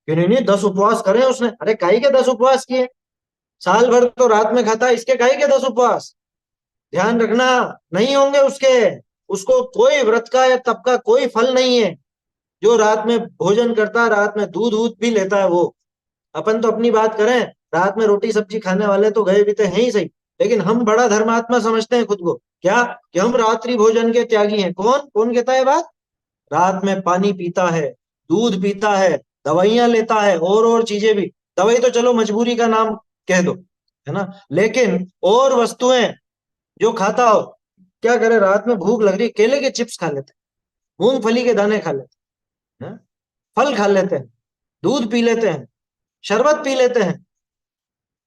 क्यों नहीं, नहीं 10 उपवास करे उसने, अरे काई के 10 उपवास किए? साल भर तो रात में खाता, इसके काई के 10 उपवास? ध्यान रखना, नहीं होंगे उसके। उसको कोई व्रत का या तप का कोई फल नहीं है। जो रात में भोजन करता है, रात में दूध दूध भी लेता है वो। अपन तो अपनी बात करें, रात में रोटी सब्जी खाने वाले तो गए बीते हैं ही सही, लेकिन हम बड़ा धर्मात्मा समझते हैं खुद को, क्या कि हम रात्रि भोजन के त्यागी हैं। कौन कौन कहता है बात? रात में पानी पीता है, दूध पीता है, दवाइयां लेता है, और चीजें भी। दवाई तो चलो मजबूरी का नाम कह दो, है ना, लेकिन और वस्तुएं जो खाता हो। क्या करे, रात में भूख लग रही, केले के चिप्स खा लेते हैं, मूंगफली के दाने खा लेते हैं, फल खा लेते हैं, दूध पी लेते हैं, शरबत पी लेते हैं।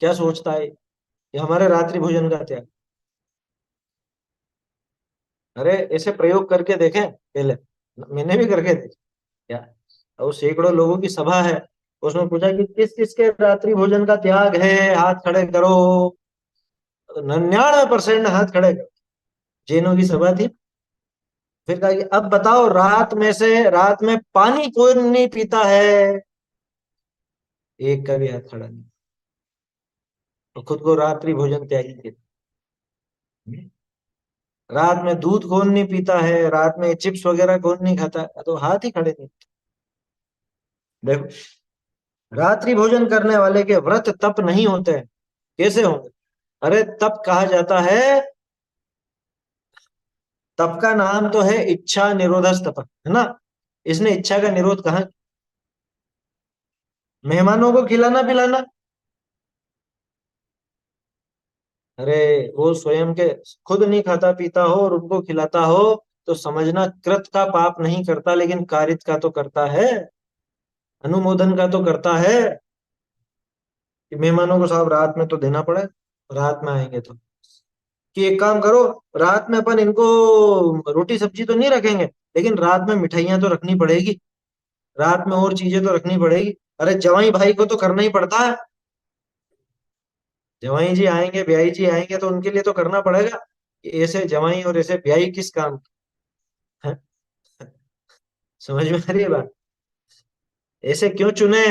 क्या सोचता है ये हमारे रात्रि भोजन का त्याग? अरे ऐसे प्रयोग करके देखें पहले, मैंने भी करके देखे। क्या, और सैकड़ों लोगों की सभा है, उसमें पूछा कि किस किसके रात्रि भोजन का त्याग है, हाथ खड़े करो। 99% हाथ खड़े करो। जैनों की सभा थी, फिर कहा कि अब बताओ, रात में पानी कौन नहीं पीता है? एक का भी हाथ खड़ा नहीं। तो खुद को रात्रि भोजन त्यागी कहते हैं। रात में दूध कौन नहीं पीता है, रात में चिप्स वगैरह कौन नहीं खाता है? तो हाथ ही खड़े नहीं। देखो, रात्रि भोजन करने वाले के व्रत तप नहीं होते हैं। कैसे होंगे? अरे तप कहा जाता है, तप का नाम तो है इच्छा निरोधस तप, है ना? इसने इच्छा का निरोध कहा? मेहमानों को खिलाना पिलाना। अरे वो स्वयं के खुद नहीं खाता पीता हो और उनको खिलाता हो, तो समझना कृत का पाप नहीं करता, लेकिन कारित का तो करता है, अनुमोदन का तो करता है। कि मेहमानों को साहब रात में तो देना पड़े, रात में आएंगे तो। कि एक काम करो, रात में अपन इनको रोटी सब्जी तो नहीं रखेंगे, लेकिन रात में मिठाइयाँ तो रखनी पड़ेगी, रात में और चीजें तो रखनी पड़ेगी। अरे जवाई भाई को तो करना ही पड़ता है। जवाई जी आएंगे, ब्याई जी आएंगे, तो उनके लिए तो करना पड़ेगा। कि ऐसे जवाई और ऐसे ब्याई किस काम है? समझ में आ रही है बात? ऐसे क्यों चुने?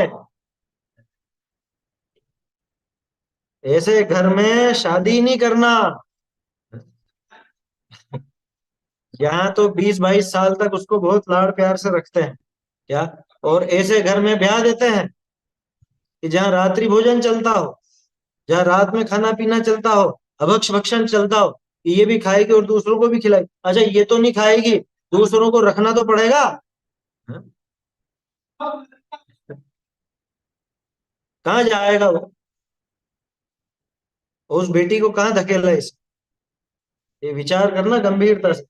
ऐसे घर में शादी नहीं करना। यहाँ तो 20-22 साल तक उसको बहुत लाड़ प्यार से रखते हैं। क्या? और ऐसे घर में ब्याह देते हैं कि जहाँ रात्रि भोजन चलता हो, जहाँ रात में खाना पीना चलता हो, अभक्ष भक्षण चलता हो, कि ये भी खाएगी और दूसरों को भी खिलाएगी। अच्छा ये तो नहीं खाएगी, दूसरों को रखना तो पड़ेगा। हाँ? कहाँ जाएगा वो? उस बेटी को कहाँ धकेला इस? ये विचार करना गंभीरता से।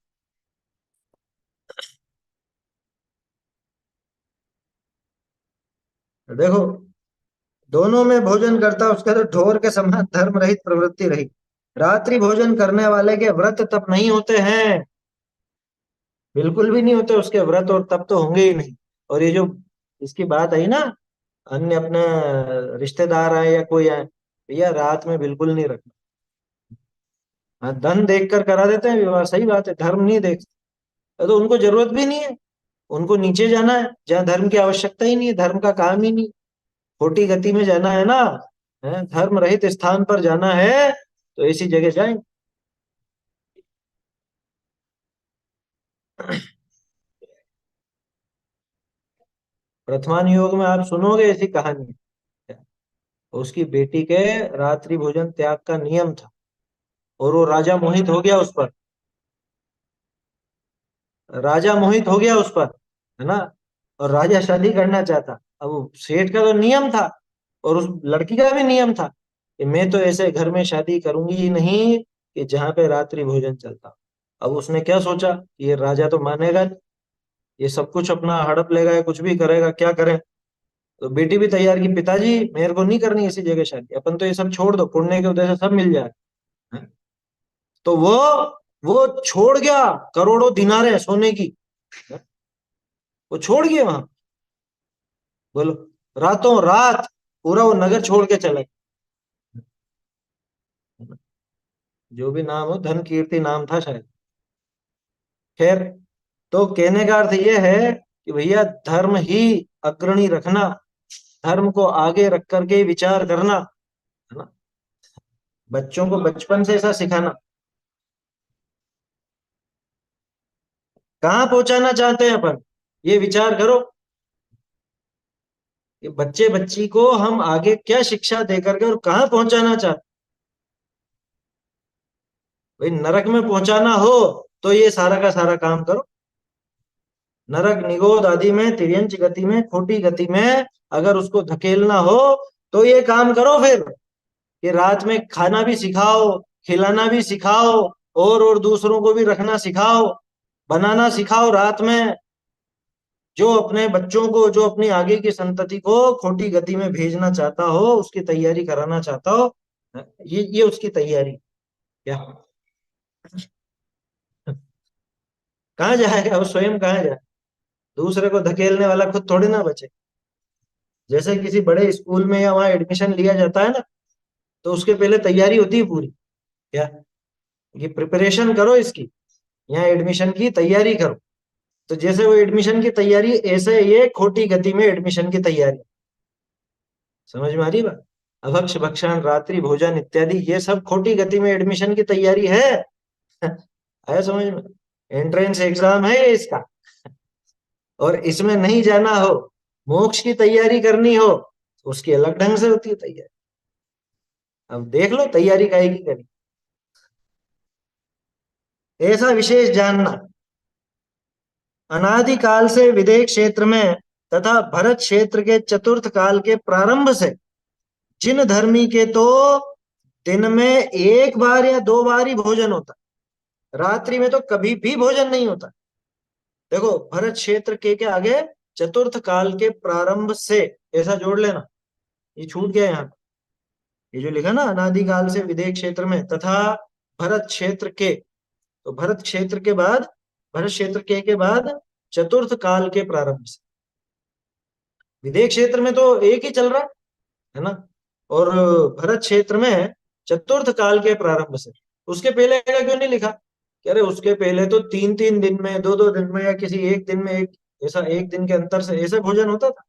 देखो, दोनों में भोजन करता उसका तो ढोर के समान धर्म रहित प्रवृत्ति रही। रात्रि भोजन करने वाले के व्रत तप नहीं होते हैं, बिल्कुल भी नहीं होते। उसके व्रत और तप तो होंगे ही नहीं। और ये जो इसकी बात आई ना, अन्य अपने रिश्तेदार आए या कोई आए, भैया रात में बिल्कुल नहीं रखना। हाँ, धन देख कर करा देते हैं विवाह, सही बात है, धर्म नहीं देखते। तो उनको जरूरत भी नहीं है, उनको नीचे जाना है जहाँ धर्म की आवश्यकता ही नहीं है, धर्म का काम ही नहीं। खोटी गति में जाना है ना, है धर्म रहित स्थान पर जाना है, तो ऐसी जगह जाएं। प्रथमान योग में आप सुनोगे ऐसी कहानी। उसकी बेटी के रात्रि भोजन त्याग का नियम था, और वो राजा मोहित हो गया उस पर। राजा मोहित हो गया उस पर, है ना? और राजा शादी करना चाहता। अब वो सेठ का तो नियम था, और उस लड़की का भी नियम था कि मैं तो ऐसे घर में शादी करूंगी ही नहीं कि जहाँ पे रात्रि भोजन चलता। अब उसने क्या सोचा, ये राजा तो मानेगा नहीं, ये सब कुछ अपना हड़प लेगा या कुछ भी करेगा, क्या करें? तो बेटी भी तैयार की, पिताजी मेरे को नहीं करनी इसी जगह शादी, अपन तो ये सब छोड़ दो, पुण्य के उदय से सब मिल जाए। तो वो छोड़ गया, करोड़ों दिनारे सोने की, वो छोड़ गए वहां। बोलो, रातों रात पूरा वो नगर छोड़ के चले। जो भी नाम हो, धन कीर्ति नाम था शायद। खैर, तो कहने का अर्थ ये है कि भैया धर्म ही अग्रणी रखना, धर्म को आगे रख करके विचार करना, है ना? बच्चों को बचपन से ऐसा सिखाना। कहाँ पहुंचाना चाहते हैं अपन, ये विचार करो। कि बच्चे बच्ची को हम आगे क्या शिक्षा दे करके और कहाँ पहुंचाना चाहते। भाई नरक में पहुंचाना हो तो ये सारा का सारा काम करो। नरक निगोद आदि में, तिर्यंच गति में, खोटी गति में अगर उसको धकेलना हो, तो ये काम करो फिर। कि रात में खाना भी सिखाओ, खिलाना भी सिखाओ, और दूसरों को भी रखना सिखाओ, बनाना सिखाओ रात में। जो अपने बच्चों को, जो अपनी आगे की संतति को खोटी गति में भेजना चाहता हो, उसकी तैयारी कराना चाहता हो, ये उसकी तैयारी। क्या? कहाँ जाएगा वो, स्वयं कहाँ जाए? दूसरे को धकेलने वाला खुद थोड़ी ना बचे। जैसे किसी बड़े स्कूल में या वहाँ एडमिशन लिया जाता है ना, तो उसके पहले तैयारी होती है पूरी। क्या? ये प्रिपरेशन करो इसकी, यहाँ एडमिशन की तैयारी करो। तो जैसे वो एडमिशन की तैयारी, ऐसे ये खोटी गति में एडमिशन की तैयारी। समझ में आ रही बात? अभक्ष भक्षण रात्रि भोजन इत्यादि ये सब खोटी गति में एडमिशन की तैयारी है। आया समझ में? एंट्रेंस एग्जाम है ये इसका। और इसमें नहीं जाना हो, मोक्ष की तैयारी करनी हो, तो उसकी अलग ढंग से होती है तैयारी। अब देख लो तैयारी काहे की करी। ऐसा विशेष जानना, अनादि काल से विदेह क्षेत्र में तथा भरत क्षेत्र के चतुर्थ काल के प्रारंभ से जिन धर्मी के तो दिन में एक बार या दो बार ही भोजन होता, रात्रि में तो कभी भी भोजन नहीं होता। देखो भरत क्षेत्र के आगे चतुर्थ काल के प्रारंभ से, ऐसा जोड़ लेना, ये छूट गया यहाँ। ये जो लिखा ना अनादि काल से विदेह क्षेत्र में तथा भरत क्षेत्र के, तो भरत क्षेत्र के बाद, भरत क्षेत्र के बाद चतुर्थ काल के प्रारंभ से। विदेह क्षेत्र में तो एक ही चल रहा है ना, और भरत क्षेत्र में चतुर्थ काल के प्रारंभ से। उसके पहले का क्यों नहीं लिखा? कि अरे उसके पहले तो तीन तीन दिन में, दो दो दिन में, या किसी एक दिन में एक, ऐसा एक दिन के अंतर से ऐसे भोजन होता था।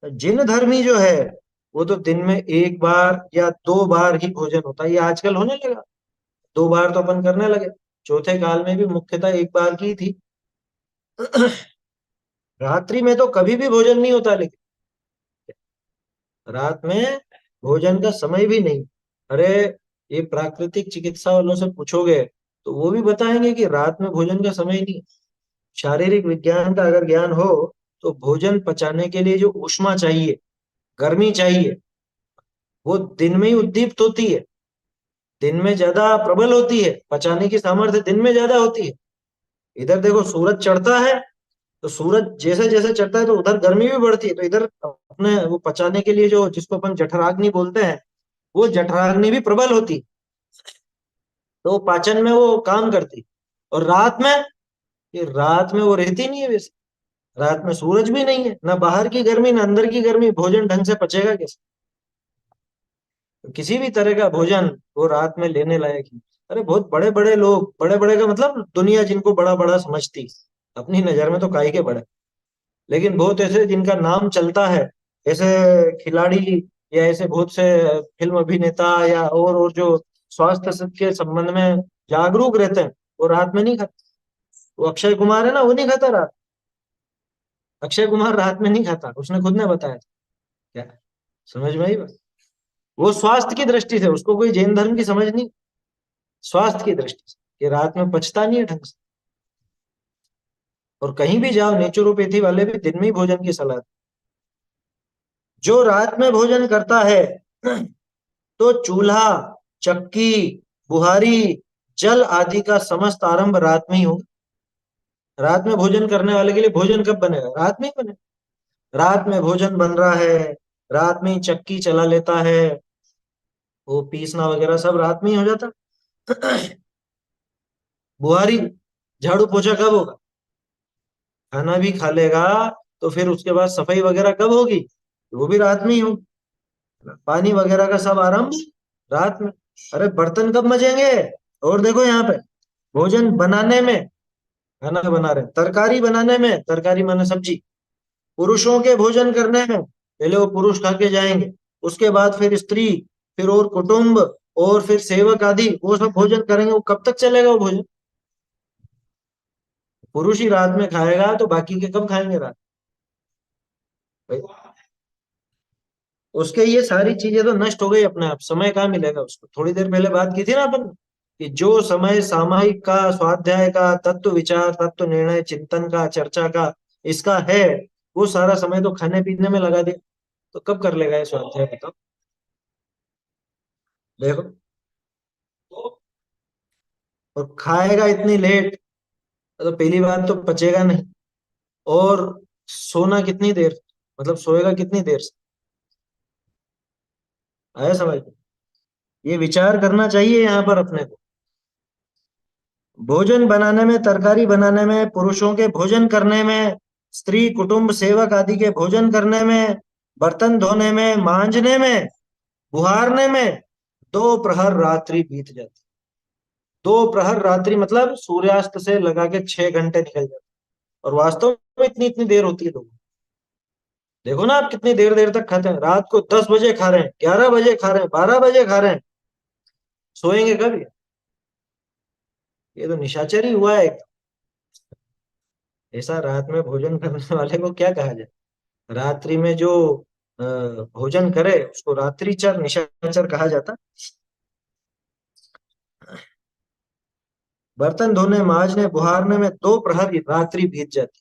जिन धर्मी जो है वो तो दिन में एक बार या दो बार ही भोजन होता है। ये आजकल होने लगा, दो बार तो अपन करने लगे। चौथे काल में भी मुख्यतः एक बार की थी। रात्रि में तो कभी भी भोजन नहीं होता, लेकिन रात में भोजन का समय भी नहीं। अरे ये प्राकृतिक चिकित्सा वालों से पूछोगे तो वो भी बताएंगे कि रात में भोजन का समय नहीं। शारीरिक विज्ञान का अगर ज्ञान हो तो भोजन पचाने के लिए जो ऊष्मा चाहिए, गर्मी चाहिए, वो दिन में ही उद्दीप्त होती है, दिन में ज्यादा प्रबल होती है, पचाने की सामर्थ्य दिन में ज्यादा होती है। इधर देखो सूरज चढ़ता है, तो सूरज जैसे जैसे चढ़ता है तो उधर गर्मी भी बढ़ती है, तो इधर अपने वो पचाने के लिए जो, जिसको अपन जठराग्नि बोलते हैं, वो जठराग्नि भी प्रबल होती, तो वो पाचन में वो काम करती। और रात में, ये रात में वो रहती नहीं है वैसे। रात में सूरज भी नहीं है, ना बाहर की गर्मी ना अंदर की गर्मी, भोजन ढंग से पचेगा कैसे? तो किसी भी तरह का भोजन वो रात में लेने लायक ही। अरे बहुत बड़े बड़े लोग, बड़े बड़े का मतलब दुनिया जिनको बड़ा बड़ा समझती, अपनी नजर में तो काय के बड़े, लेकिन बहुत ऐसे जिनका नाम चलता है, ऐसे खिलाड़ी या ऐसे बहुत से फिल्म अभिनेता या और जो स्वास्थ्य के संबंध में जागरूक रहते हैं, वो रात में नहीं खाते। वो अक्षय कुमार है ना, वो नहीं खाता रात। अक्षय कुमार रात में नहीं खाता, उसने खुद ने बताया था। क्या समझ में आई बात? वो स्वास्थ्य की दृष्टि से, उसको कोई जैन धर्म की समझ नहीं, स्वास्थ्य की दृष्टि से कि रात में पचता नहीं है ढंग से। और कहीं भी जाओ नेचुरोपैथी वाले भी दिन में ही भोजन की सलाह देते। जो रात में भोजन करता है तो चूल्हा, चक्की, बुहारी, जल आदि का समस्त आरंभ रात में ही होगा। रात में भोजन करने वाले के लिए भोजन कब बनेगा? रात में ही बनेगा। रात में भोजन बन रहा है, रात में ही चक्की चला लेता है, वो पीसना वगैरह सब रात में ही हो जाता। बुहारी, झाड़ू पोछा कब होगा? खाना भी खा लेगा तो फिर उसके बाद सफाई वगैरह कब होगी? वो भी रात में ही होगी। पानी वगैरह का सब आरंभ रात में। अरे बर्तन कब मजेंगे? और देखो यहाँ पे, भोजन बनाने में, खाना बना रहे, तरकारी बनाने में, तरकारी माने सब्जी, पुरुषों के भोजन करने में पहले वो पुरुष खा के जाएंगे, उसके बाद फिर स्त्री, फिर और कुटुंब, और फिर सेवक आदि, वो सब भोजन करेंगे। वो कब तक चलेगा वो भोजन? पुरुष ही रात में खाएगा तो बाकी के कब खाएंगे रात? भाई उसके ये सारी चीजें तो नष्ट हो गई अपने आप, समय कहाँ मिलेगा उसको? थोड़ी देर पहले बात की थी ना अपन, कि जो समय सामायिक का, स्वाध्याय का, तत्व विचार, तत्व निर्णय, चिंतन का, चर्चा का, इसका है, वो सारा समय तो खाने पीने में लगा दे, तो कब कर लेगा ये स्वाध्याय बताओ? देखो, और खाएगा इतनी लेट, तो पहली बात तो पचेगा नहीं। और सोना कितनी देर, मतलब सोएगा कितनी देर से? आया समझ में? ये विचार करना चाहिए यहाँ पर अपने को। भोजन बनाने में, तरकारी बनाने में, पुरुषों के भोजन करने में, स्त्री, कुटुंब, सेवक आदि के भोजन करने में, बर्तन धोने में, मांजने में, बुहारने में दो प्रहर रात्रि बीत जाती। दो प्रहर रात्रि मतलब सूर्यास्त से लगा के 6 घंटे निकल जाते, और वास्तव में इतनी इतनी देर होती है लोगों। देखो ना आप कितनी देर देर तक खाते हैं, रात को 10 बजे खा रहे हैं, 11 बजे खा रहे हैं, 12 बजे खा रहे हैं, सोएंगे कब ये तो निशाचर ही हुआ है। ऐसा रात में भोजन करने वाले को क्या कहा जाए? रात्रि में जो भोजन करे उसको रात्रिचर निशाचर कहा जाता। बर्तन धोने मांजने बुहारने में 2 प्रहर रात्रि बीत जाती।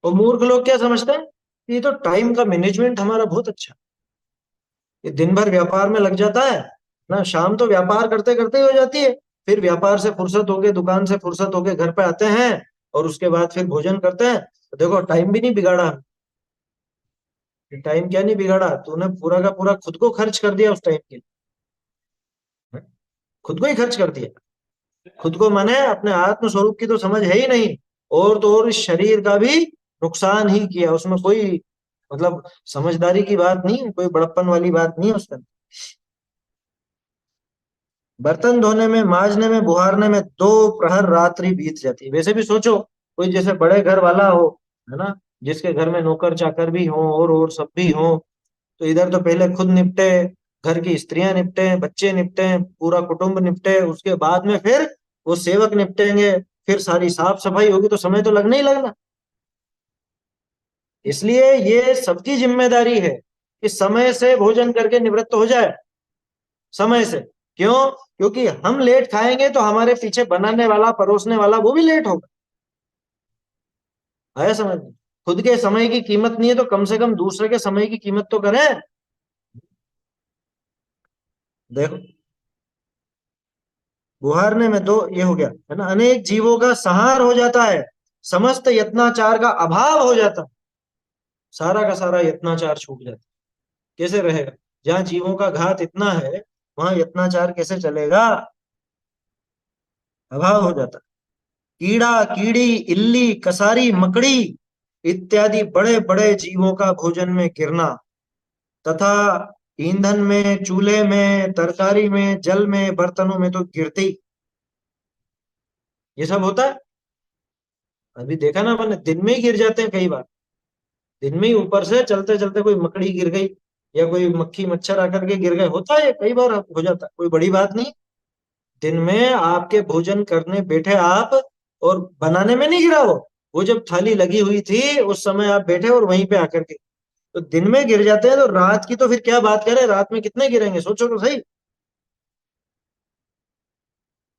और मूर्ख लोग क्या समझते हैं, ये तो टाइम का मैनेजमेंट हमारा बहुत अच्छा, ये दिन भर व्यापार में लग जाता है ना, शाम तो व्यापार करते करते ही हो जाती है, फिर व्यापार से फुर्सत होके दुकान से फुर्सत होके घर पे आते हैं, और उसके बाद फिर भोजन करते हैं। तो देखो टाइम भी नहीं बिगाड़ा, टाइम क्या नहीं बिगाड़ा, तूने पूरा का पूरा खुद को खर्च कर दिया उस टाइम के लिए, खुद को ही खर्च कर दिया। खुद को माने अपने आत्म स्वरूप की तो समझ है ही नहीं, और तो और इस शरीर का भी नुकसान ही किया, उसमें कोई मतलब समझदारी की बात नहीं है, कोई बड़प्पन वाली बात नहीं है उसका। बर्तन धोने में मांजने में बुहारने में 2 प्रहर रात्रि बीत जाती है। वैसे भी सोचो, कोई जैसे बड़े घर वाला हो, है ना, जिसके घर में नौकर चाकर भी हो और सब भी हो, तो इधर तो पहले खुद निपटे, घर की स्त्रियां निपटे, बच्चे निपटे, पूरा कुटुंब निपटे, उसके बाद में फिर वो सेवक निपटेंगे, फिर सारी साफ सफाई होगी, तो समय तो लगना ही लगना। इसलिए ये सबकी जिम्मेदारी है कि समय से भोजन करके निवृत्त हो जाए, समय से। क्यों? क्योंकि हम लेट खाएंगे तो हमारे पीछे बनाने वाला परोसने वाला वो भी लेट होगा। आया समझ में? खुद के समय की कीमत नहीं है तो कम से कम दूसरे के समय की कीमत तो करें। देखो, गुहारने में तो ये हो गया है ना, अनेक जीवों का संहार हो जाता है, समस्त यत्नाचार का अभाव हो जाता है, सारा का सारा यत्नाचार छूट जाता है। कैसे रहेगा? जहाँ जीवों का घात इतना है, वहां यत्नाचार कैसे चलेगा? अभाव हो जाता है। कीड़ा कीड़ी इल्ली कसारी मकड़ी इत्यादि बड़े बड़े जीवों का भोजन में गिरना, तथा ईंधन में, चूल्हे में, तरकारी में, जल में, बर्तनों में तो गिरते ही, ये सब होता है। अभी देखा ना मैंने, दिन में ही गिर जाते हैं कई बार, दिन में ही ऊपर से चलते चलते कोई मकड़ी गिर गई या कोई मक्खी मच्छर आकर के गिर गए, होता है, कई बार हो जाता है, कोई बड़ी बात नहीं। दिन में आपके भोजन करने बैठे आप, और बनाने में नहीं गिरा वो जब थाली लगी हुई थी उस समय आप बैठे और वहीं पे आकर के, तो दिन में गिर जाते हैं, तो रात की तो फिर क्या बात करें, रात में कितने गिरेंगे, सोचो तो सही।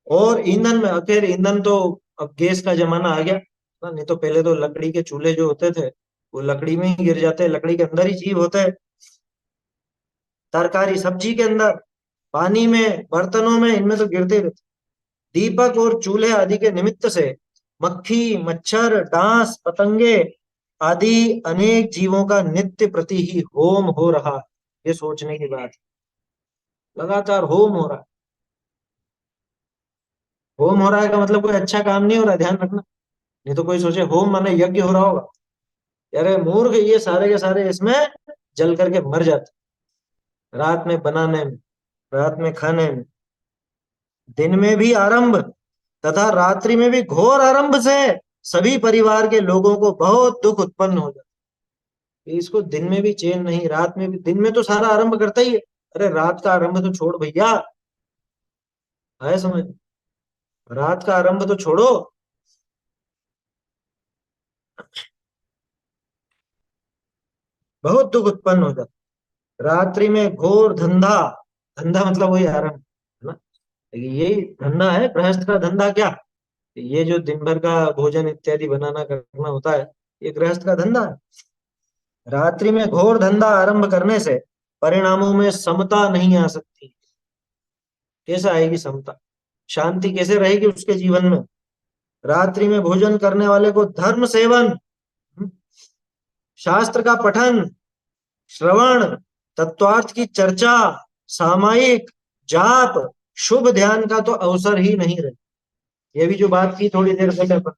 और ईंधन में, खैर ईंधन तो अब गैस का जमाना आ गया ना, नहीं तो पहले तो लकड़ी के चूल्हे जो होते थे वो लकड़ी में ही गिर जाते, लकड़ी के अंदर ही जीव होते हैं, तरकारी सब्जी के अंदर, पानी में, बर्तनों में, इनमें तो गिरते ही रहते। दीपक और चूल्हे आदि के निमित्त से मक्खी मच्छर डांस पतंगे आदि अनेक जीवों का नित्य प्रति ही होम हो रहा है। ये सोचने की बात है, लगातार होम हो रहा है। होम हो रहा है का मतलब कोई अच्छा काम नहीं हो रहा है, ध्यान रखना। नहीं तो कोई सोचे होम माने यज्ञ हो रहा होगा, अरे मूर्ख, ये सारे के सारे इसमें जल करके मर जाते, रात में बनाने में, रात में खाने में, दिन में भी आरंभ तथा रात्रि में भी घोर आरंभ से सभी परिवार के लोगों को बहुत दुख उत्पन्न हो जाता है। इसको दिन में भी चैन नहीं, रात में भी, दिन में तो सारा आरंभ करता ही है, अरे रात का आरंभ तो छोड़ भैया, है समझ, रात का आरंभ तो छोड़ो। बहुत दुख उत्पन्न हो जाता है। रात्रि में घोर धंधा, धंधा मतलब वही आरंभ है ना, यही धंधा है गृहस्थ का धंधा। क्या? ये जो दिन भर का भोजन इत्यादि बनाना करना होता है, ये गृहस्थ का धंधा है। रात्रि में घोर धंधा आरंभ करने से परिणामों में समता नहीं आ सकती। कैसे आएगी समता, शांति कैसे रहेगी उसके जीवन में? रात्रि में भोजन करने वाले को धर्म सेवन, शास्त्र का पठन, श्रवण, तत्वार्थ की चर्चा, सामायिक, जाप, शुभ ध्यान का तो अवसर ही नहीं रहे। ये भी जो बात की थोड़ी देर पहले अपन,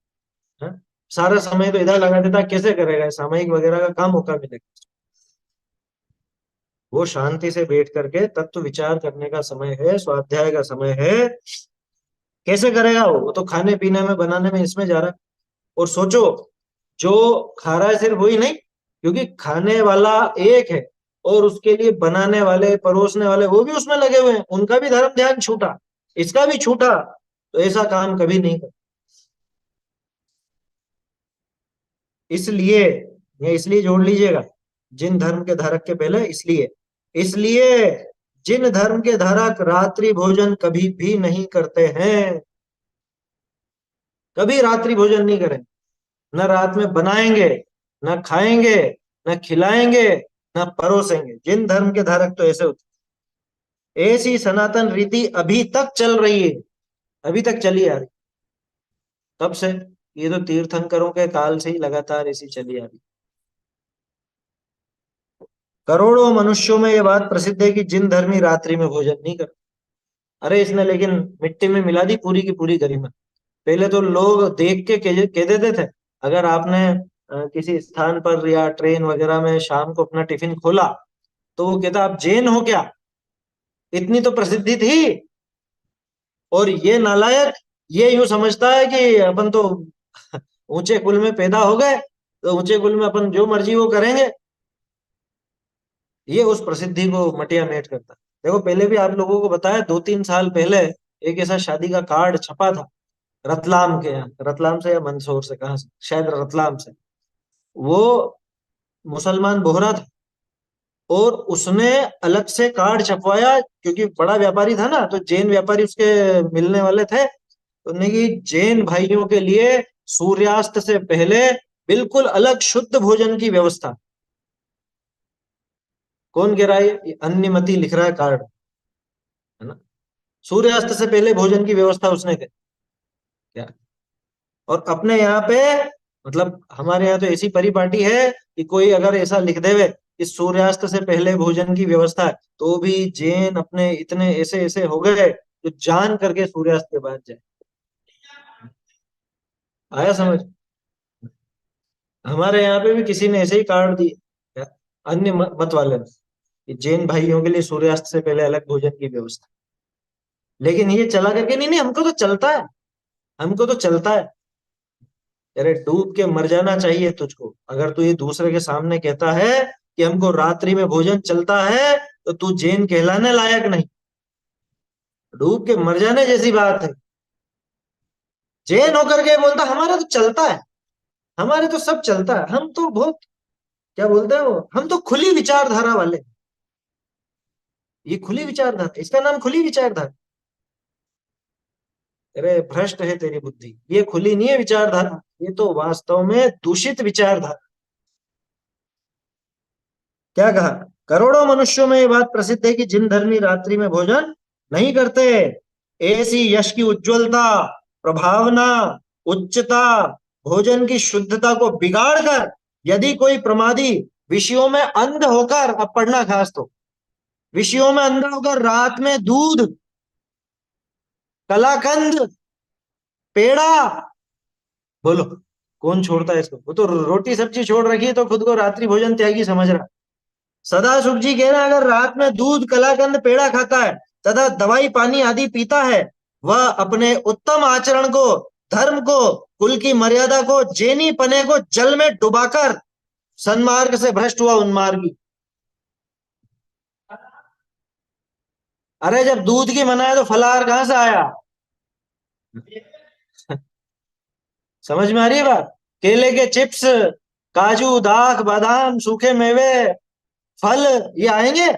हाँ? सारा समय तो इधर लगा देता, कैसे करेगा सामायिक वगैरह का काम होता मिलेगा। वो शांति से बैठ करके तत्व विचार करने का समय है, स्वाध्याय का समय है, कैसे करेगा वो तो खाने पीने में बनाने में इसमें जा रहा है। और सोचो, जो खा रहा है सिर्फ वही नहीं, क्योंकि खाने वाला एक है और उसके लिए बनाने वाले परोसने वाले वो भी उसमें लगे हुए हैं, उनका भी धर्म ध्यान छूटा, इसका भी छूटा, तो ऐसा काम कभी नहीं कर। इसलिए, ये इसलिए जोड़ लीजिएगा, जिन धर्म के धारक के पहले इसलिए, इसलिए जिन धर्म के धारक रात्रि भोजन कभी भी नहीं करते हैं, कभी रात्रि भोजन नहीं करें, न रात में बनाएंगे, न खाएंगे, न खिलाएंगे, न परोसेंगे, जिन धर्म के धारक तो ऐसे होते। ऐसी सनातन रीति अभी तक चल रही है, अभी तक चली आ रही। कब से? ये तो तीर्थंकरों के काल से ही लगातार ऐसी चली आ रही। करोड़ों मनुष्यों में ये बात प्रसिद्ध है कि जिन धर्मी रात्रि में भोजन नहीं करते। अरे इसने लेकिन मिट्टी में मिला दी पूरी की पूरी गरिमा। पहले तो लोग देख के कह देते थे, अगर आपने किसी स्थान पर या ट्रेन वगैरह में शाम को अपना टिफिन खोला, तो वो कहता आप जैन हो क्या, इतनी तो प्रसिद्धि थी। और ये नालायक ये यूं समझता है कि अपन तो ऊंचे कुल में पैदा हो गए, तो ऊंचे कुल में अपन जो मर्जी वो करेंगे। ये उस प्रसिद्धि को मटिया मेट करता है। देखो पहले भी आप लोगों को बताया, 2-3 साल पहले एक ऐसा शादी का कार्ड छपा था रतलाम के यहाँ, रतलाम से या मंदसौर से, कहाँ से, शायद रतलाम से। वो मुसलमान बोहरा था, और उसने अलग से कार्ड छपवाया, क्योंकि बड़ा व्यापारी था ना, तो जैन व्यापारी उसके मिलने वाले थे, तो उन्होंने कि जैन भाइयों के लिए सूर्यास्त से पहले बिल्कुल अलग शुद्ध भोजन की व्यवस्था। कौन कह रहा है? ये अन्यमति लिख रहा है कार्ड, है ना। सूर्यास्त से पहले भोजन की व्यवस्था उसने क्या। और अपने यहाँ पे, मतलब हमारे यहाँ तो ऐसी परिपाटी है कि कोई अगर ऐसा लिख देवे कि सूर्यास्त से पहले भोजन की व्यवस्था है, तो भी जैन अपने इतने ऐसे ऐसे हो गए जो जान करके सूर्यास्त के बाद जाए। आया समझ? हमारे यहाँ पे भी किसी ने ऐसे ही कार्ड दिए, क्या? अन्य मत वाले ने, कि जैन भाइयों के लिए सूर्यास्त से पहले अलग भोजन की व्यवस्था। लेकिन ये चला करके, नहीं नहीं हमको तो चलता है, हमको तो चलता है। अरे डूब के मर जाना चाहिए तुझको, अगर तू ये दूसरे के सामने कहता है कि हमको रात्रि में भोजन चलता है, तो तू जैन कहलाने लायक नहीं। डूब के मर जाने जैसी बात है। जैन होकर के बोलता हमारा तो चलता है, हमारे तो सब चलता है, हम तो बहुत, क्या बोलते हैं वो, हम तो खुली विचारधारा वाले। ये खुली विचारधारा, इसका नाम खुली विचारधारा। अरे भ्रष्ट है तेरी बुद्धि, ये खुली नहीं है विचारधारा, ये तो वास्तव में दूषित विचारधारा। क्या कहा? करोड़ों मनुष्यों में ये बात प्रसिद्ध है कि जिन धर्मी रात्रि में भोजन नहीं करते, ऐसी यश की उज्जवलता, प्रभावना, उच्चता, भोजन की शुद्धता को बिगाड़ कर यदि कोई प्रमादी विषयों में अंध होकर, अब पढ़ना खास तो, विषयों में अंधा होकर रात में दूध, कलाकंद, पेड़ा, बोलो कौन छोड़ता है इसको? वो तो रोटी सब्जी छोड़ रखी है, तो खुद को रात्रि भोजन त्यागी समझ रहा। सदा सुख जी कह रहे हैं, अगर रात में दूध, कलाकंद, पेड़ा खाता है तथा दवाई पानी आदि पीता है, वह अपने उत्तम आचरण को, धर्म को, कुल की मर्यादा को, जेनी पने को जल में डुबाकर सन्मार्ग से भ्रष्ट हुआ उन्मार्गी। अरे जब दूध की मना है तो फलाहार कहां से आया? समझ में आ रही है बात? केले के चिप्स, काजू, दाख, बादाम, सूखे मेवे, फल, ये आएंगे।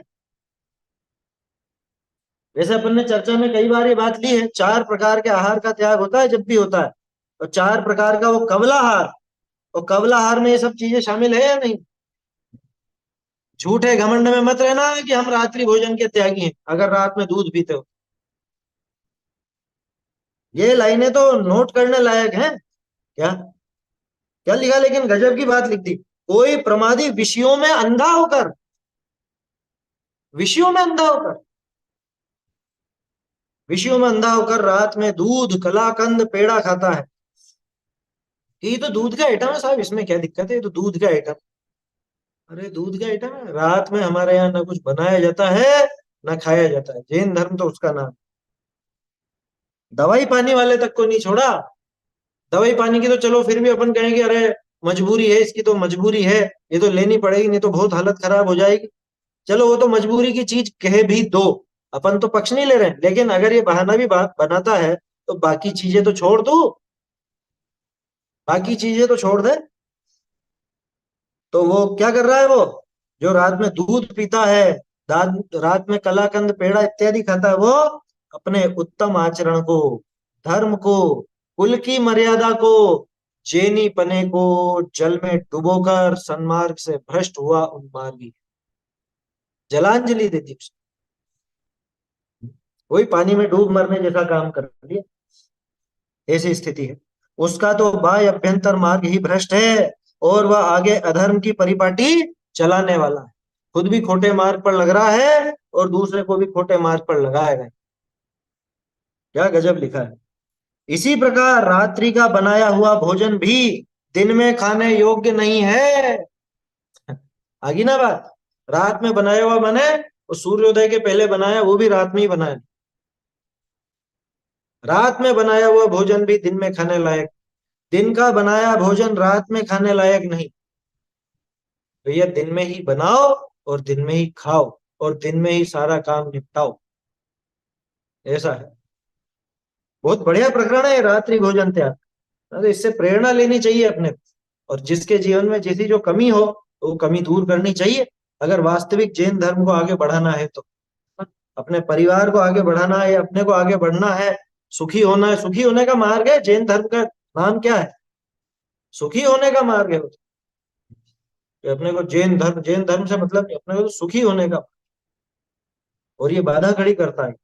वैसे अपन ने चर्चा में कई बार ये बात ली है, 4 प्रकार के आहार का त्याग होता है जब भी होता है, और 4 प्रकार का वो कवलाहार, और कवलाहार में ये सब चीजें शामिल है या नहीं? झूठे घमंड में मत रहना कि हम रात्रि भोजन के त्यागी हैं अगर रात में दूध पीते हो। ये लाइनें तो नोट करने लायक हैं। क्या क्या लिखा, लेकिन गजब की बात लिख दी, कोई प्रमादी विषयों में अंधा होकर, विषयों में अंधा होकर, विषयों में अंधा होकर रात में दूध, कलाकंद, पेड़ा खाता है। ये तो दूध का आइटम है साहब, इसमें क्या दिक्कत है? ये तो दूध का आइटम। अरे दूध का आइटम है, रात में हमारे यहाँ ना कुछ बनाया जाता है ना खाया जाता है, जैन धर्म तो उसका नाम। दवाई पानी वाले तक को नहीं छोड़ा। दवाई पानी की तो चलो फिर भी अपन कहेंगे अरे मजबूरी है, इसकी तो मजबूरी है, ये तो लेनी पड़ेगी नहीं तो बहुत हालत खराब हो जाएगी। चलो वो तो मजबूरी की चीज कह भी दो, अपन तो पक्ष नहीं ले रहे हैं, लेकिन अगर ये बहाना भी बनाता है तो बाकी चीजें तो छोड़ दो, बाकी चीजें तो छोड़ दे। तो वो क्या कर रहा है, वो जो रात में दूध पीता है, रात में कलाकंद पेड़ा इत्यादि खाता है, वो अपने उत्तम आचरण को, धर्म को, कुल की मर्यादा को, जेनी पने को जल में डुबोकर सन्मार्ग से भ्रष्ट हुआ उन्मार्गी जलांजलि देती उसे। वही पानी में डूब मरने जैसा काम कर दिया, ऐसी स्थिति है। उसका तो बाह्य अभ्यंतर मार्ग ही भ्रष्ट है, और वह आगे अधर्म की परिपाटी चलाने वाला है। खुद भी खोटे मार्ग पर लग रहा है और दूसरे को भी खोटे मार्ग पर लगाएगा। क्या गजब लिखा है। इसी प्रकार रात्रि का बनाया हुआ भोजन भी दिन में खाने योग्य नहीं है। आगी ना बात। रात में बनाया हुआ बने, और सूर्योदय के पहले बनाया वो भी रात में ही बनाया। रात में बनाया हुआ भोजन भी दिन में खाने लायक, दिन का बनाया भोजन रात में खाने लायक नहीं। भैया दिन में ही बनाओ और दिन में ही खाओ और दिन में ही सारा काम निपटाओ, ऐसा है। बहुत बढ़िया प्रकरण है ये रात्रि भोजन त्याग। तो इससे प्रेरणा लेनी चाहिए अपने को। और जिसके जीवन में जैसी जो कमी हो तो वो कमी दूर करनी चाहिए, अगर वास्तविक जैन धर्म को आगे बढ़ाना है तो। अपने परिवार को आगे बढ़ाना है, अपने को आगे बढ़ना है, सुखी होना है। सुखी होने का मार्ग है जैन धर्म का, नाम क्या है? सुखी होने का मार्ग है वो। कि अपने को जैन धर्म से मतलब नहीं, अपने को तो सुखी होने का। और ये बाधा खड़ी करता है,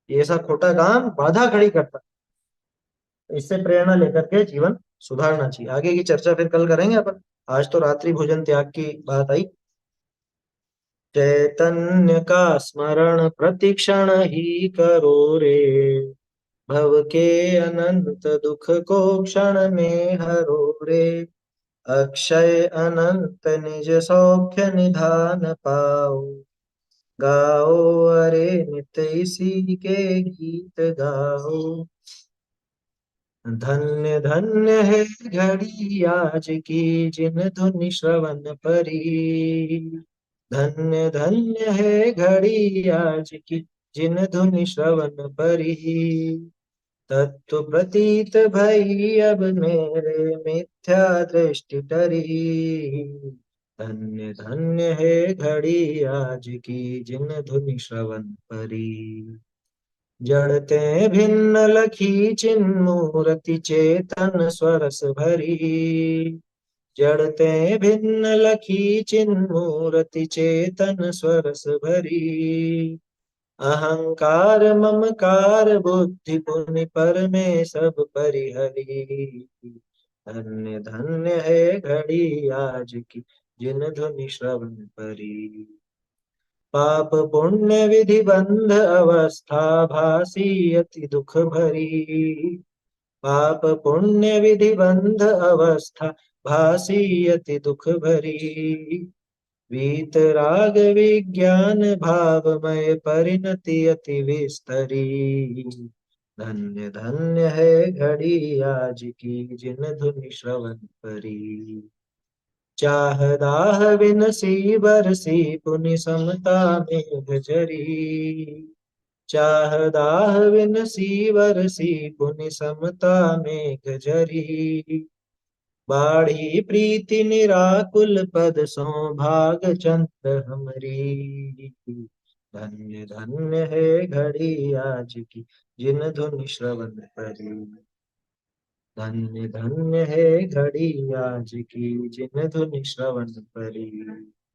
ये ऐसा खोटा काम बाधा खड़ी करता है। इससे प्रेरणा लेकर के जीवन सुधारना चाहिए। आगे की चर्चा फिर कल करेंगे अपन। आज तो रात्रि भोजन त्याग की बात आई। चैतन्य का स्मरण प्रतिक्षण ही करो रे, भव के अनंत दुख को क्षण में हरो रे, अक्षय अनंत निज सौख्य निधान पाओ, गाओ अरे नित इसी के गीत गाओ। धन्य धन्य है घड़ी आज की जिन धुनि श्रवण परी, धन्य धन्य है घड़ी आज की जिन धुनि श्रवण परी, तत्व प्रतीत भई अब मेरे मिथ्या दृष्टि टरी, धन्य धन्य है घड़ी आज की जिन धुनि श्रवण परी, जड़ते भिन्न लखी चिन्मूर्ति चेतन स्वरस भरी, जड़ते भिन्न लखी चिन्मूर्ति चेतन स्वरस भरी, अहंकार ममकार बुद्धि पुनि पर में सब परिहरी, धन्य धन्य है घड़ी आज की जिन धुनि श्रवण परी, पाप पुण्य विधि बंध अवस्था भासी अति दुख भरी, पाप पुण्य विधि बंध अवस्था भासी अति दुख भरी, वीत राग विज्ञान भावमय परिणति अति विस्तरी, धन्य धन्य है घड़ी आज की जिन धुनि श्रवण परी, चाह दाह बिनसी बरसी पुनि समता मेघ जरी, चाह दाह बिनसी बरसी पुनि समता मेघ जरी, बाढ़ी प्रीति निराकुल पद सो भाग चंद्र हमरी, धन्य धन्य है घड़ी आज की जिन धुनि श्रवण परी, धन्य धन्य है घड़ी आज की जिन धुनि श्रवण परी।